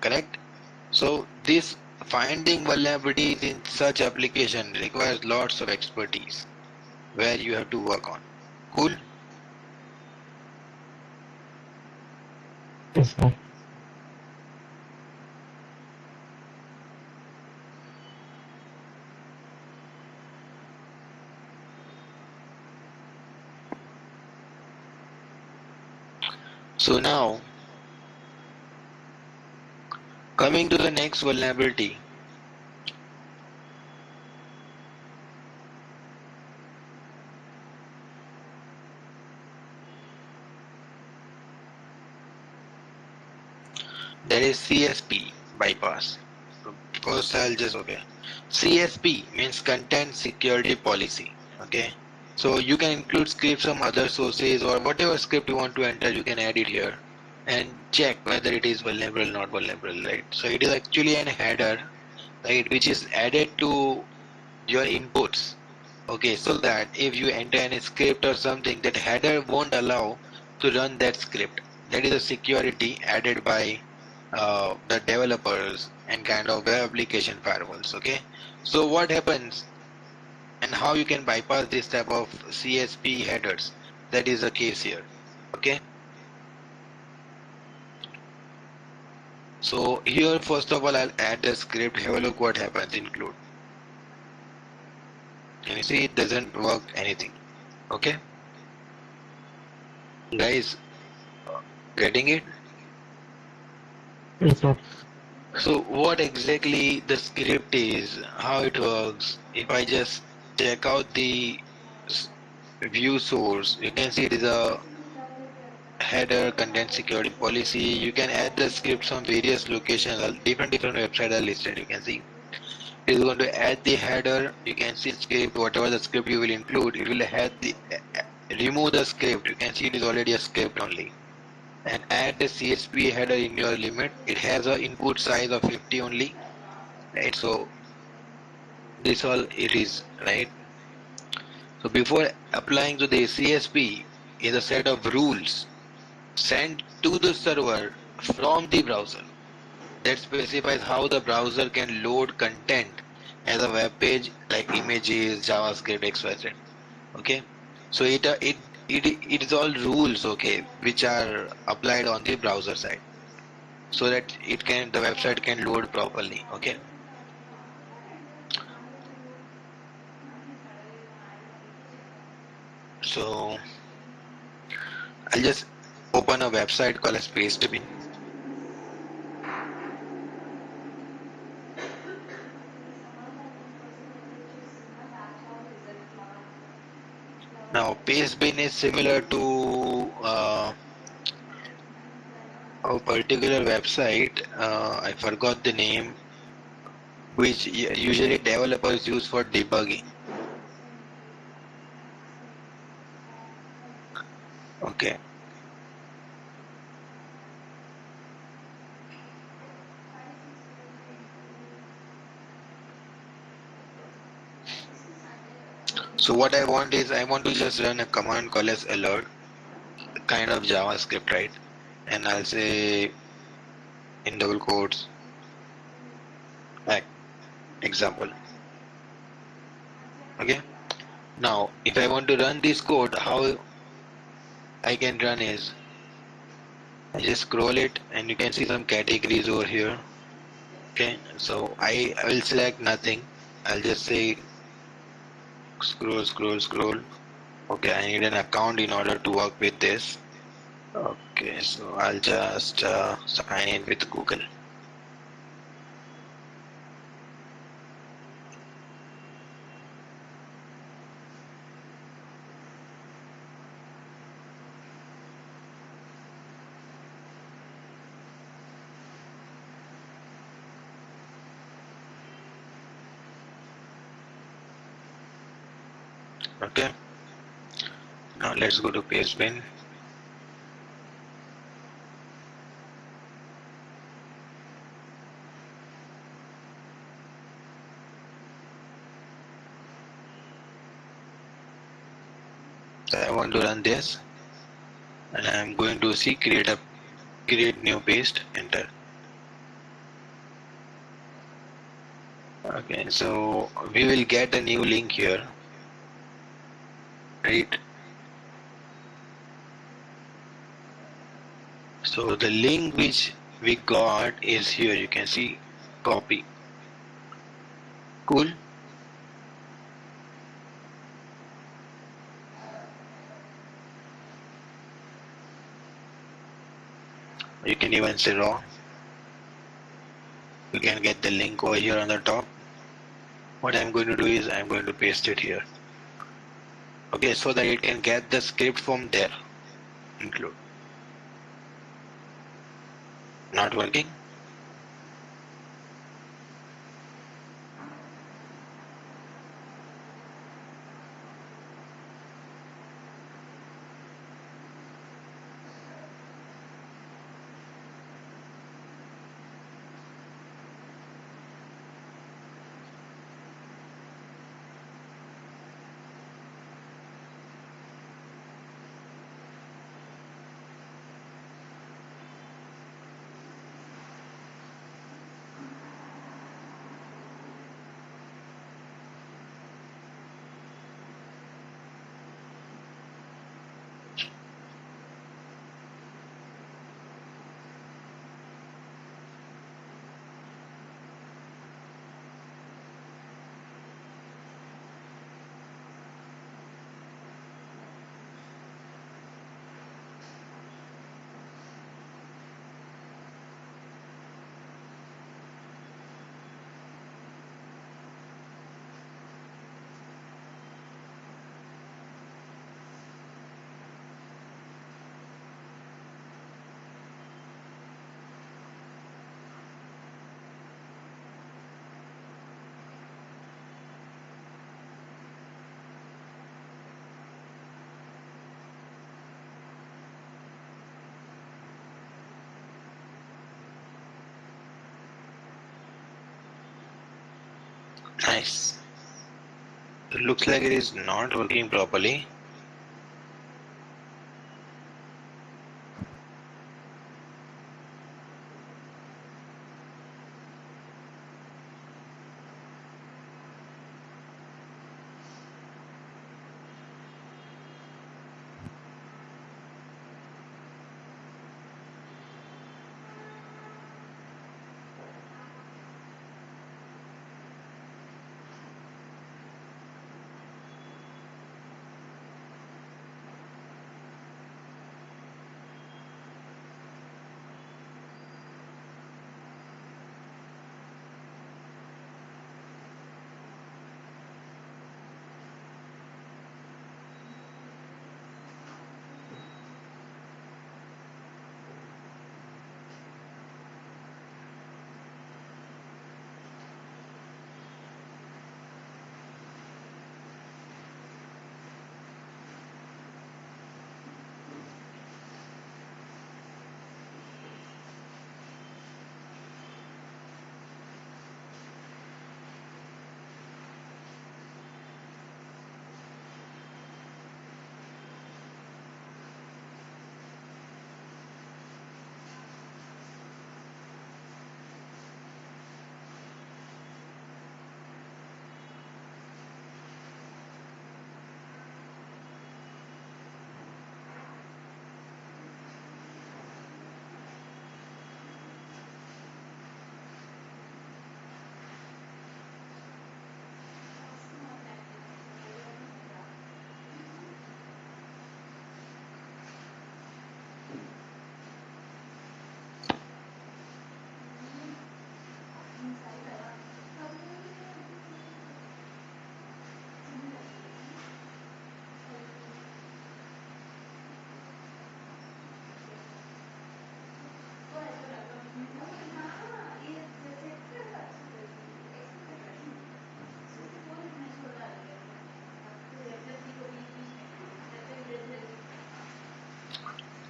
correct? So this finding vulnerabilities in such application requires lots of expertise where you have to work on. Cool? Yes, sir. So now, coming to the next vulnerability, there is CSP bypass. So first I'll just, okay. CSP means content security policy. Okay. So you can include scripts from other sources or whatever script you want to enter, you can add it here and check whether it is vulnerable or not vulnerable, right? So it is actually an header, right, which is added to your inputs. Okay, so that if you enter any script or something, that header won't allow to run that script. That is a security added by the developers and kind of web application firewalls. Okay, so what happens and how you can bypass this type of CSP headers? That is the case here. Okay, so here first of all I'll add the script. Have a look what happens. Include. And you see it doesn't work anything. Okay, guys, getting it? Yes, sir. So what exactly the script is, how it works, if I just check out the view source, you can see it is a header content security policy. You can add the scripts on various locations, different websites are listed, you can see. It is going to add the header, you can see script, whatever the script you will include, it will add the, remove the script, you can see it is already a script only. And add the CSP header in your limit. It has a input size of 50 only, right? So this all it is, right? So before applying to the CSP is a set of rules sent to the server from the browser that specifies how the browser can load content as a web page like images, JavaScript, XYZ. Okay, so it is all rules, okay, which are applied on the browser side so that the website can load properly. Okay, so I'll just open a website called as Pastebin. Now, Pastebin is similar to a particular website. I forgot the name, which usually developers use for debugging. Okay. So what I want is I want to just run a command call as alert, kind of JavaScript, right? And I'll say in double quotes, like example. Okay. Now, if I want to run this code, how I can run is I just scroll it and you can see some categories over here. Okay. So I will select nothing. I'll just say scroll, scroll, scroll. Okay. I need an account in order to work with this. Okay. So I'll just sign in with Google. Okay. Now let's go to Pastebin. So I want to run this and I'm going to see create new paste, enter. Okay, so we will get a new link here, right? So the link which we got is here. You can see copy. Cool. You can even say raw. You can get the link over here on the top. What I'm going to do is I'm going to paste it here. Okay, so that it can get the script from there. Include. Not working? Nice. It looks like it is not working properly.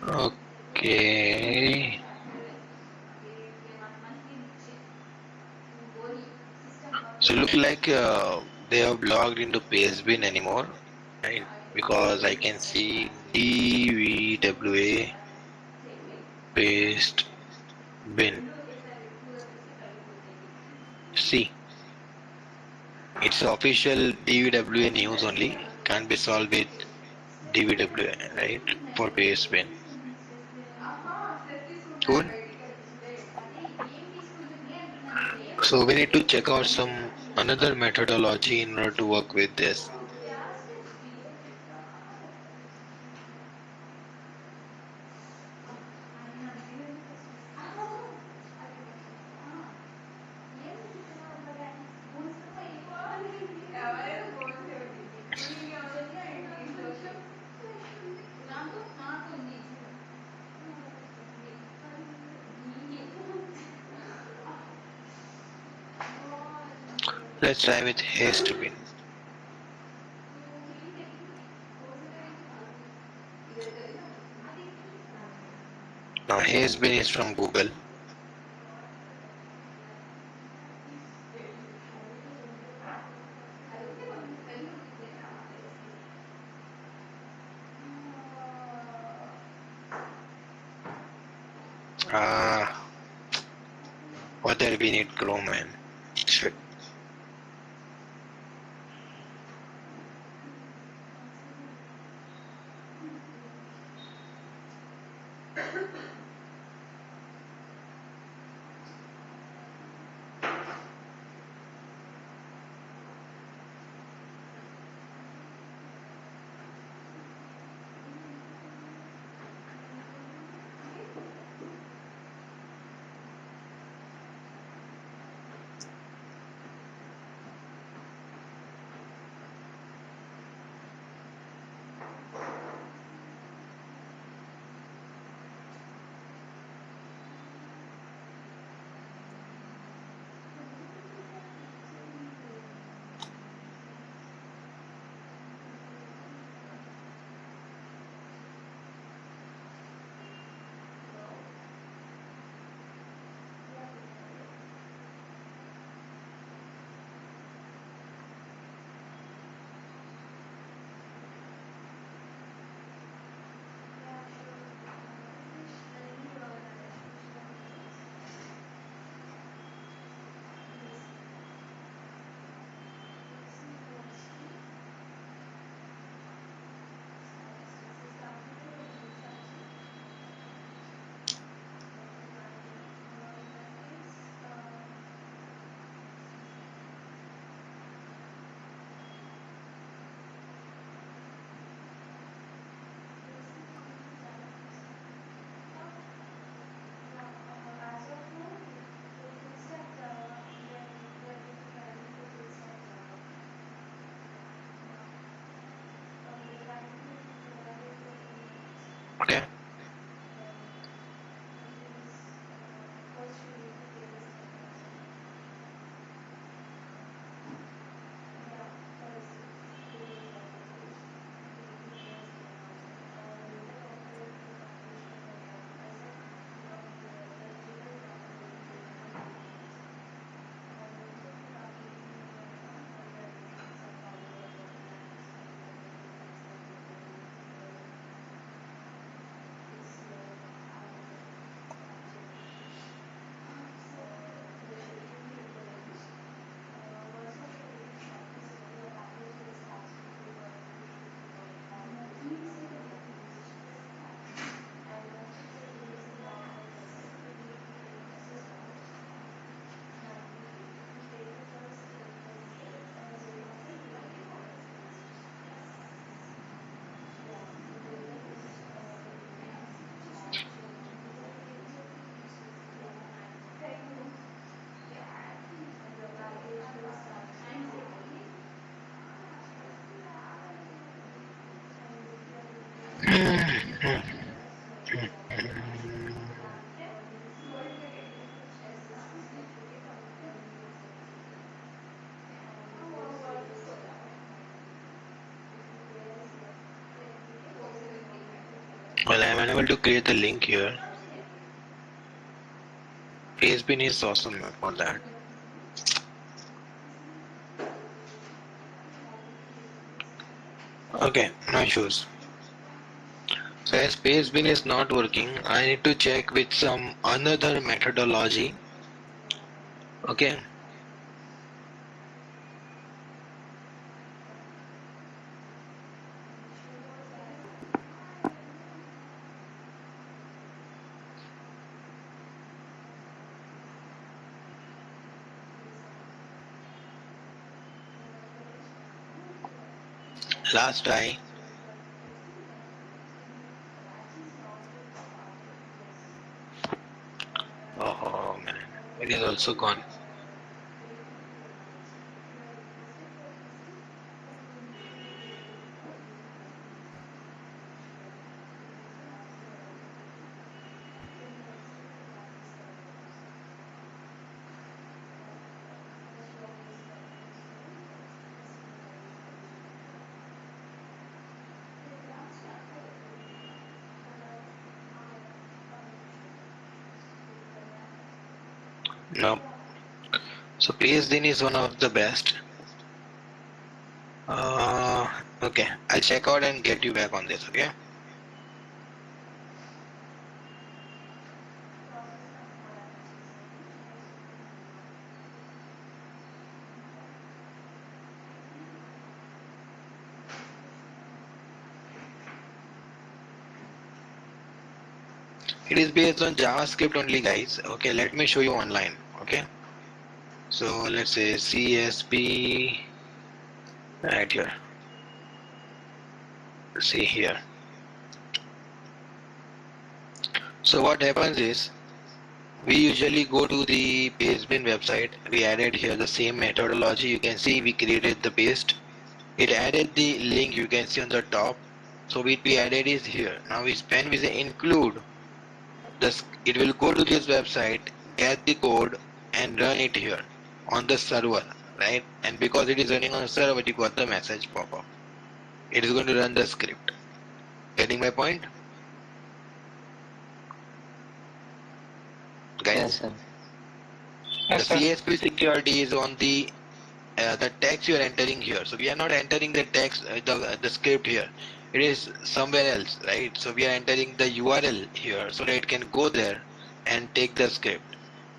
Okay. So look like they have logged into Pastebin anymore, right? Because I can see DVWA paste bin. See, it's official DVWA news only. Can't be solved with DVWA, right? For Pastebin. Good. So we need to check out some another methodology in order to work with this. Let's try with haste bin. Now haste bin is from Google. Ah, what there we need Chrome man. Shit. Well, I'm unable to create the link here. Pastebin is awesome for that. Okay, no issues. So as Pastebin is not working, I need to check with some another methodology. Okay. Last try. Oh man, it is also gone. No. So Pastebin is one of the best. Okay, I'll check out and get you back on this. Okay. It is based on JavaScript only, guys. Okay, let me show you online. Okay. So let's say CSP right here. See here. So what happens is we usually go to the Pastebin website. We added here the same methodology. You can see we created the paste. It added the link you can see on the top. So what we added is here. Now when we say include, this it will go to this website, get the code and run it here on the server, right? And because it is running on a server, you got the message pop up. It is going to run the script. Getting my point? Yes, Guys, sir. the Yes, sir. CSP security is on the text you are entering here. So we are not entering the text, the script here. It is somewhere else, right? So we are entering the URL here so that it can go there and take the script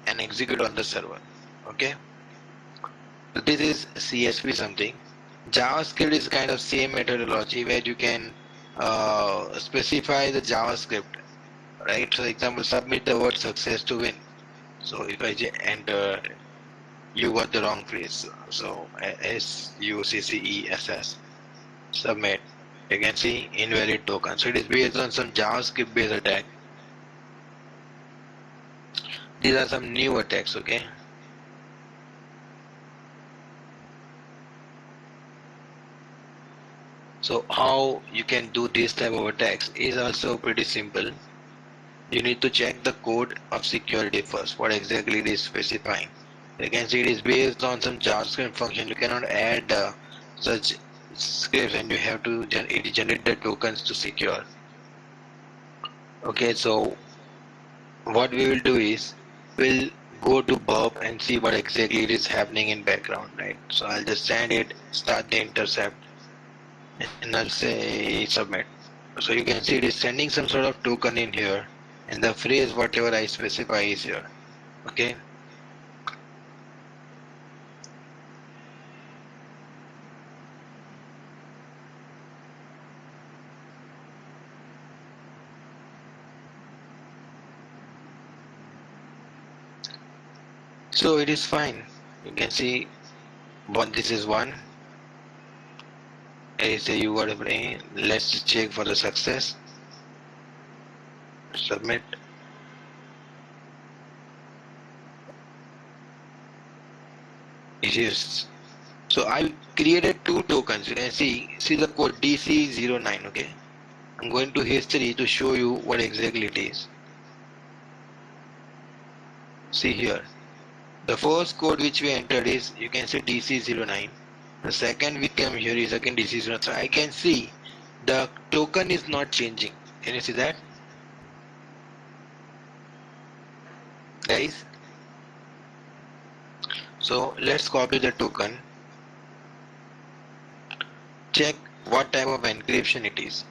and execute on the server. Okay. So this is CSP something. JavaScript is kind of same methodology where you can specify the JavaScript, right? So example, submit the word success to win. So if I enter, you got the wrong phrase. So SUCCESS, submit. You can see invalid token. So it is based on some JavaScript based attack. These are some new attacks, okay? So how you can do this type of attacks is also pretty simple. You need to check the code of security first, what exactly it is specifying. You can see it is based on some JavaScript function. You cannot add such scripts and you have to generate the tokens to secure. Okay, so what we will do is we'll go to burp and see what exactly it is happening in background, right? So I'll just send it, start the intercept, and I'll say submit. So you can see it is sending some sort of token in here, and the phrase whatever I specify is here. Okay. So it is fine. You can see what this is one. I say you got a brain. Let's check for the success. Submit. It is. So I created two tokens. You can see the code DC09. Okay. I'm going to history to show you what exactly it is. See here. The first code which we entered is, you can see DC09. The second we came here is again DC09. So I can see the token is not changing. Can you see that, guys? So let's copy the token. Check what type of encryption it is.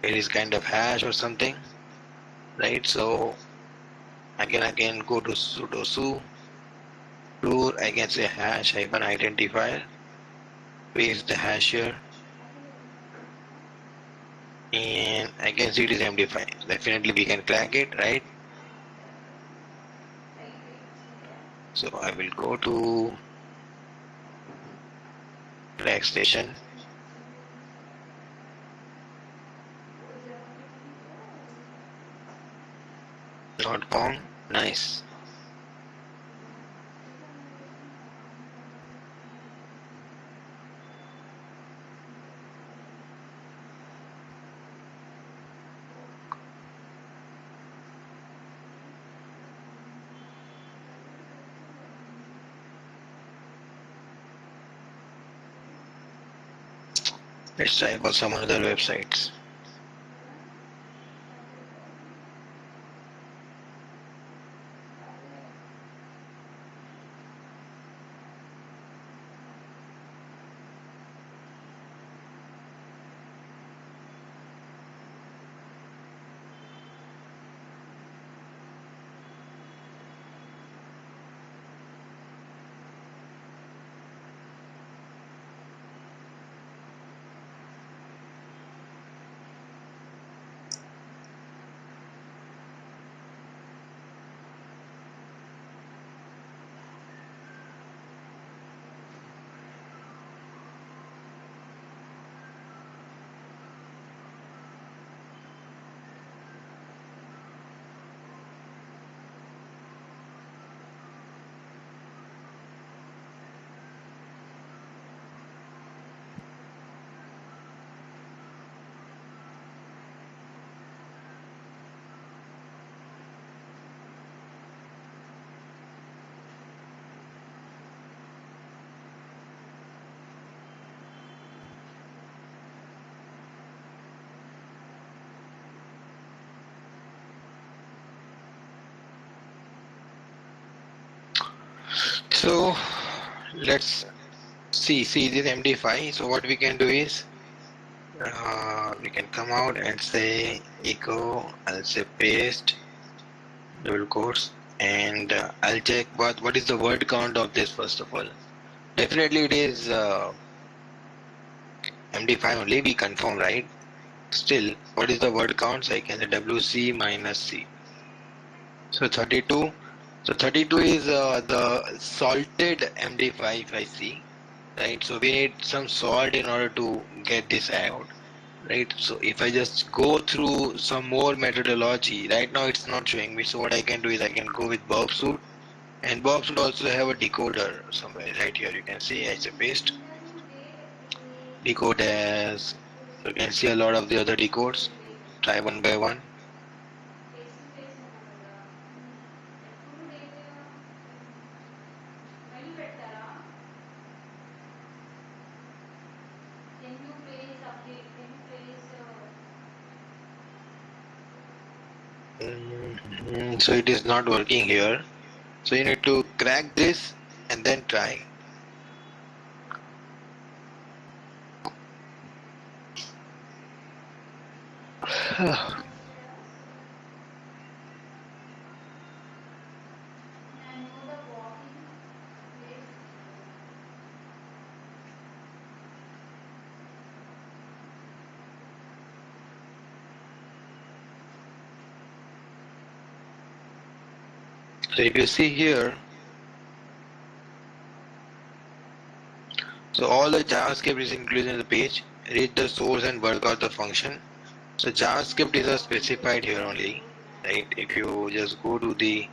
It is kind of hash or something, right? So again go to sudo su root. I can say hash hyphen identifier. Paste the hash here, and I can see it is MD5. Definitely we can crack it, right? So I will go to crack station. Not found. Nice. Let's try for some other websites. So let's see this MD5. So what we can do is we can come out and say echo. I'll say paste double quotes, and I'll check what is the word count of this first of all. Definitely it is MD5 only. We confirm, right? Still, what is the word count? So I can say WC minus C. So 32. So 32 is the salted MD5 I see, right? So we need some salt in order to get this out, right? So if I just go through some more methodology, right now it's not showing me. So what I can do is I can go with Bob Suit, and Bob Suit also have a decoder somewhere right here. You can see I say paste decode as. So you can see a lot of the other decodes. Try one by one. So it is not working here. So you need to crack this and then try. So if you see here, so all the JavaScript is included in the page. Read the source and work out the function. So JavaScript is specified here only, right? If you just go to the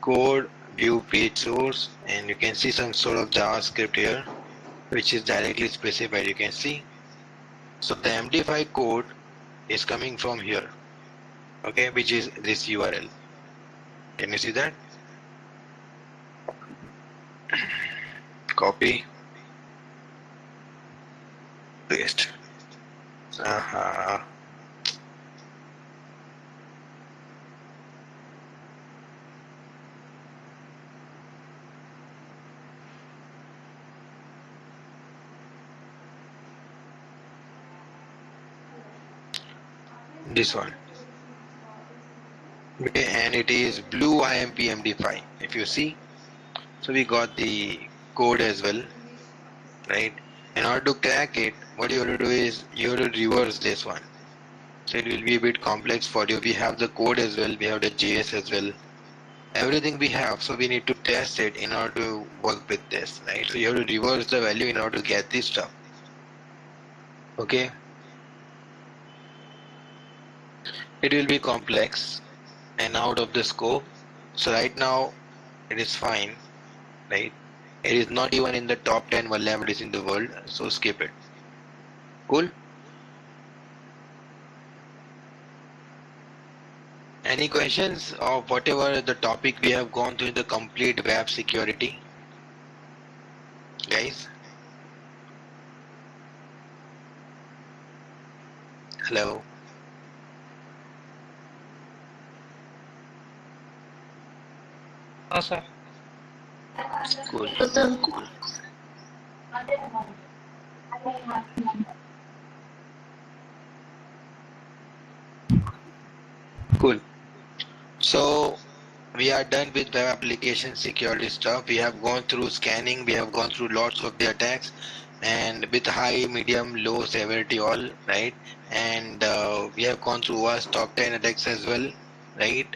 code, view page source, and you can see some sort of JavaScript here, which is directly specified. You can see. So the MD5 code is coming from here, okay, which is this URL. Can you see that? Copy, paste. Uh-huh. This one. Okay, and it is blue IMP MD5. If you see, so we got the code as well, right? In order to crack it, what you have to do is you have to reverse this one. So it will be a bit complex for you. We have the code as well, we have the JS as well, everything we have. So we need to test it in order to work with this, right? So you have to reverse the value in order to get this stuff. Okay, it will be complex and out of the scope. So right now it is fine, right? It is not even in the top 10 vulnerabilities in the world, so skip it. Cool. Any questions of whatever the topic we have gone through in the complete web security, guys? Hello. No, sir. Cool. Cool. So we are done with web application security stuff. We have gone through scanning. We have gone through lots of the attacks, and with high, medium, low severity, all right. And we have gone through us top 10 attacks as well, right?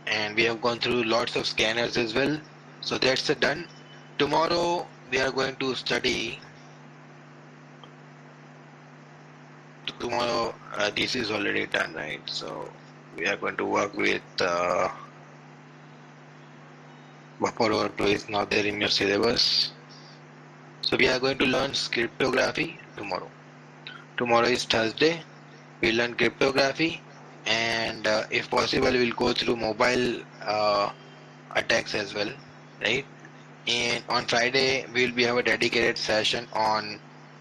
And we have gone through lots of scanners as well. So that's done. Tomorrow we are going to study. Tomorrow this is already done, right? So we are going to work with buffer overflow is not there in your syllabus. So we are going to learn cryptography tomorrow. Tomorrow is Thursday. We learn cryptography, and if possible, we'll go through mobile attacks as well, right? And on Friday, we'll be have a dedicated session on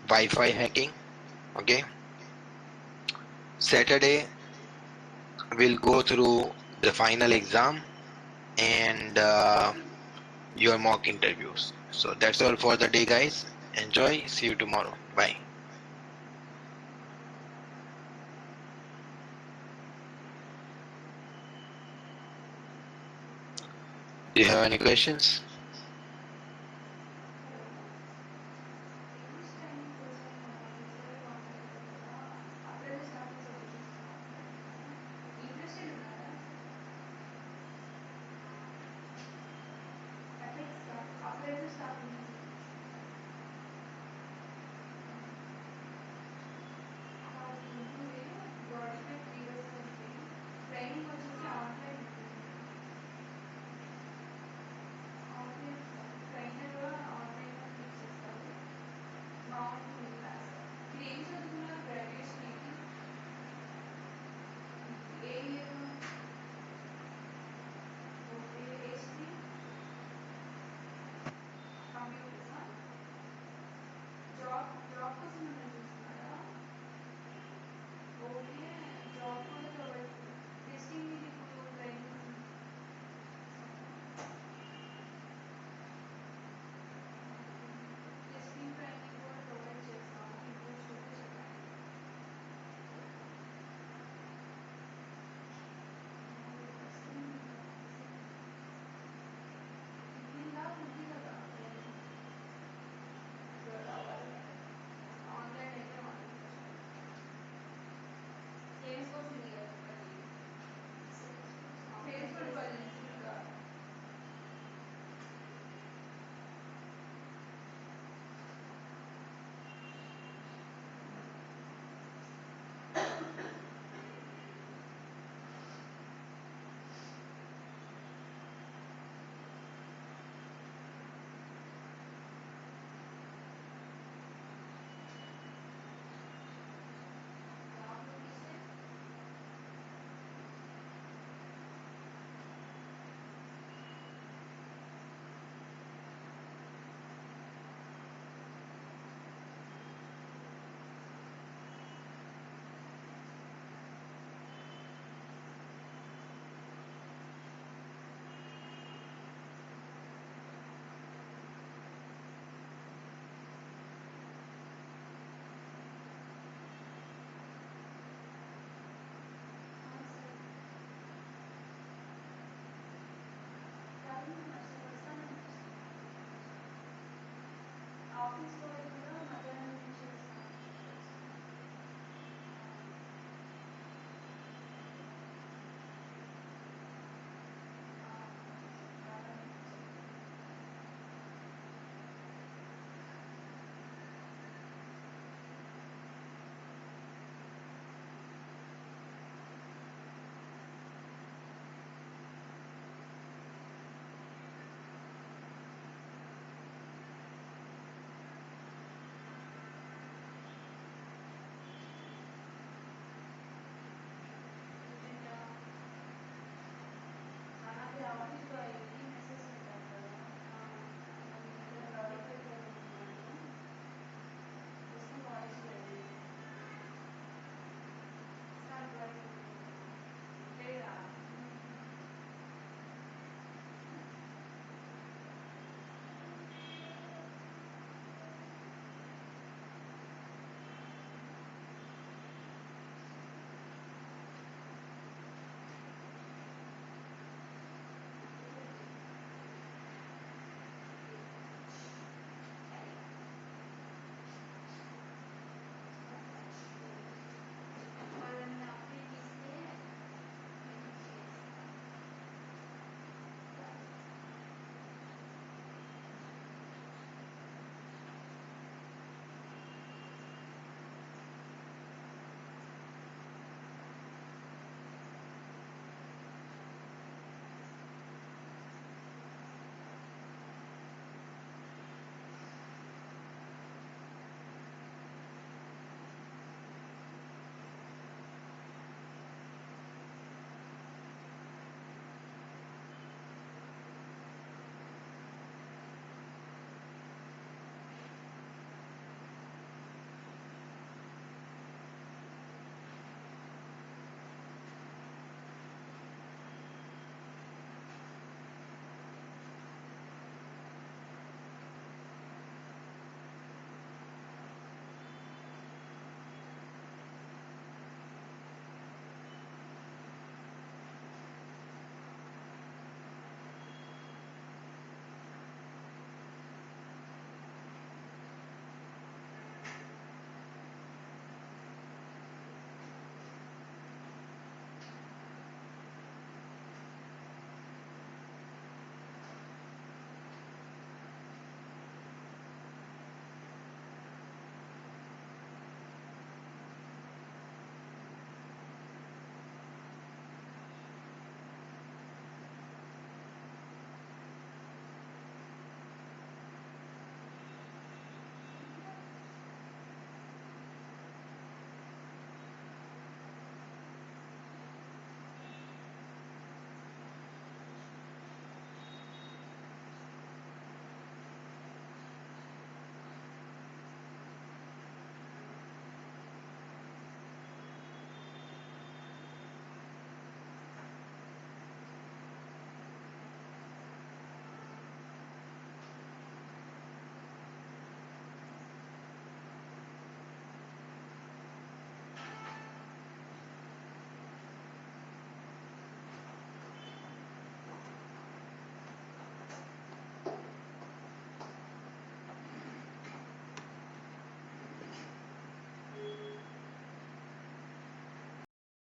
Wi-Fi hacking. Okay. Saturday, we'll go through the final exam and your mock interviews. So that's all for the day, guys. Enjoy. See you tomorrow. Bye. Do you have any questions?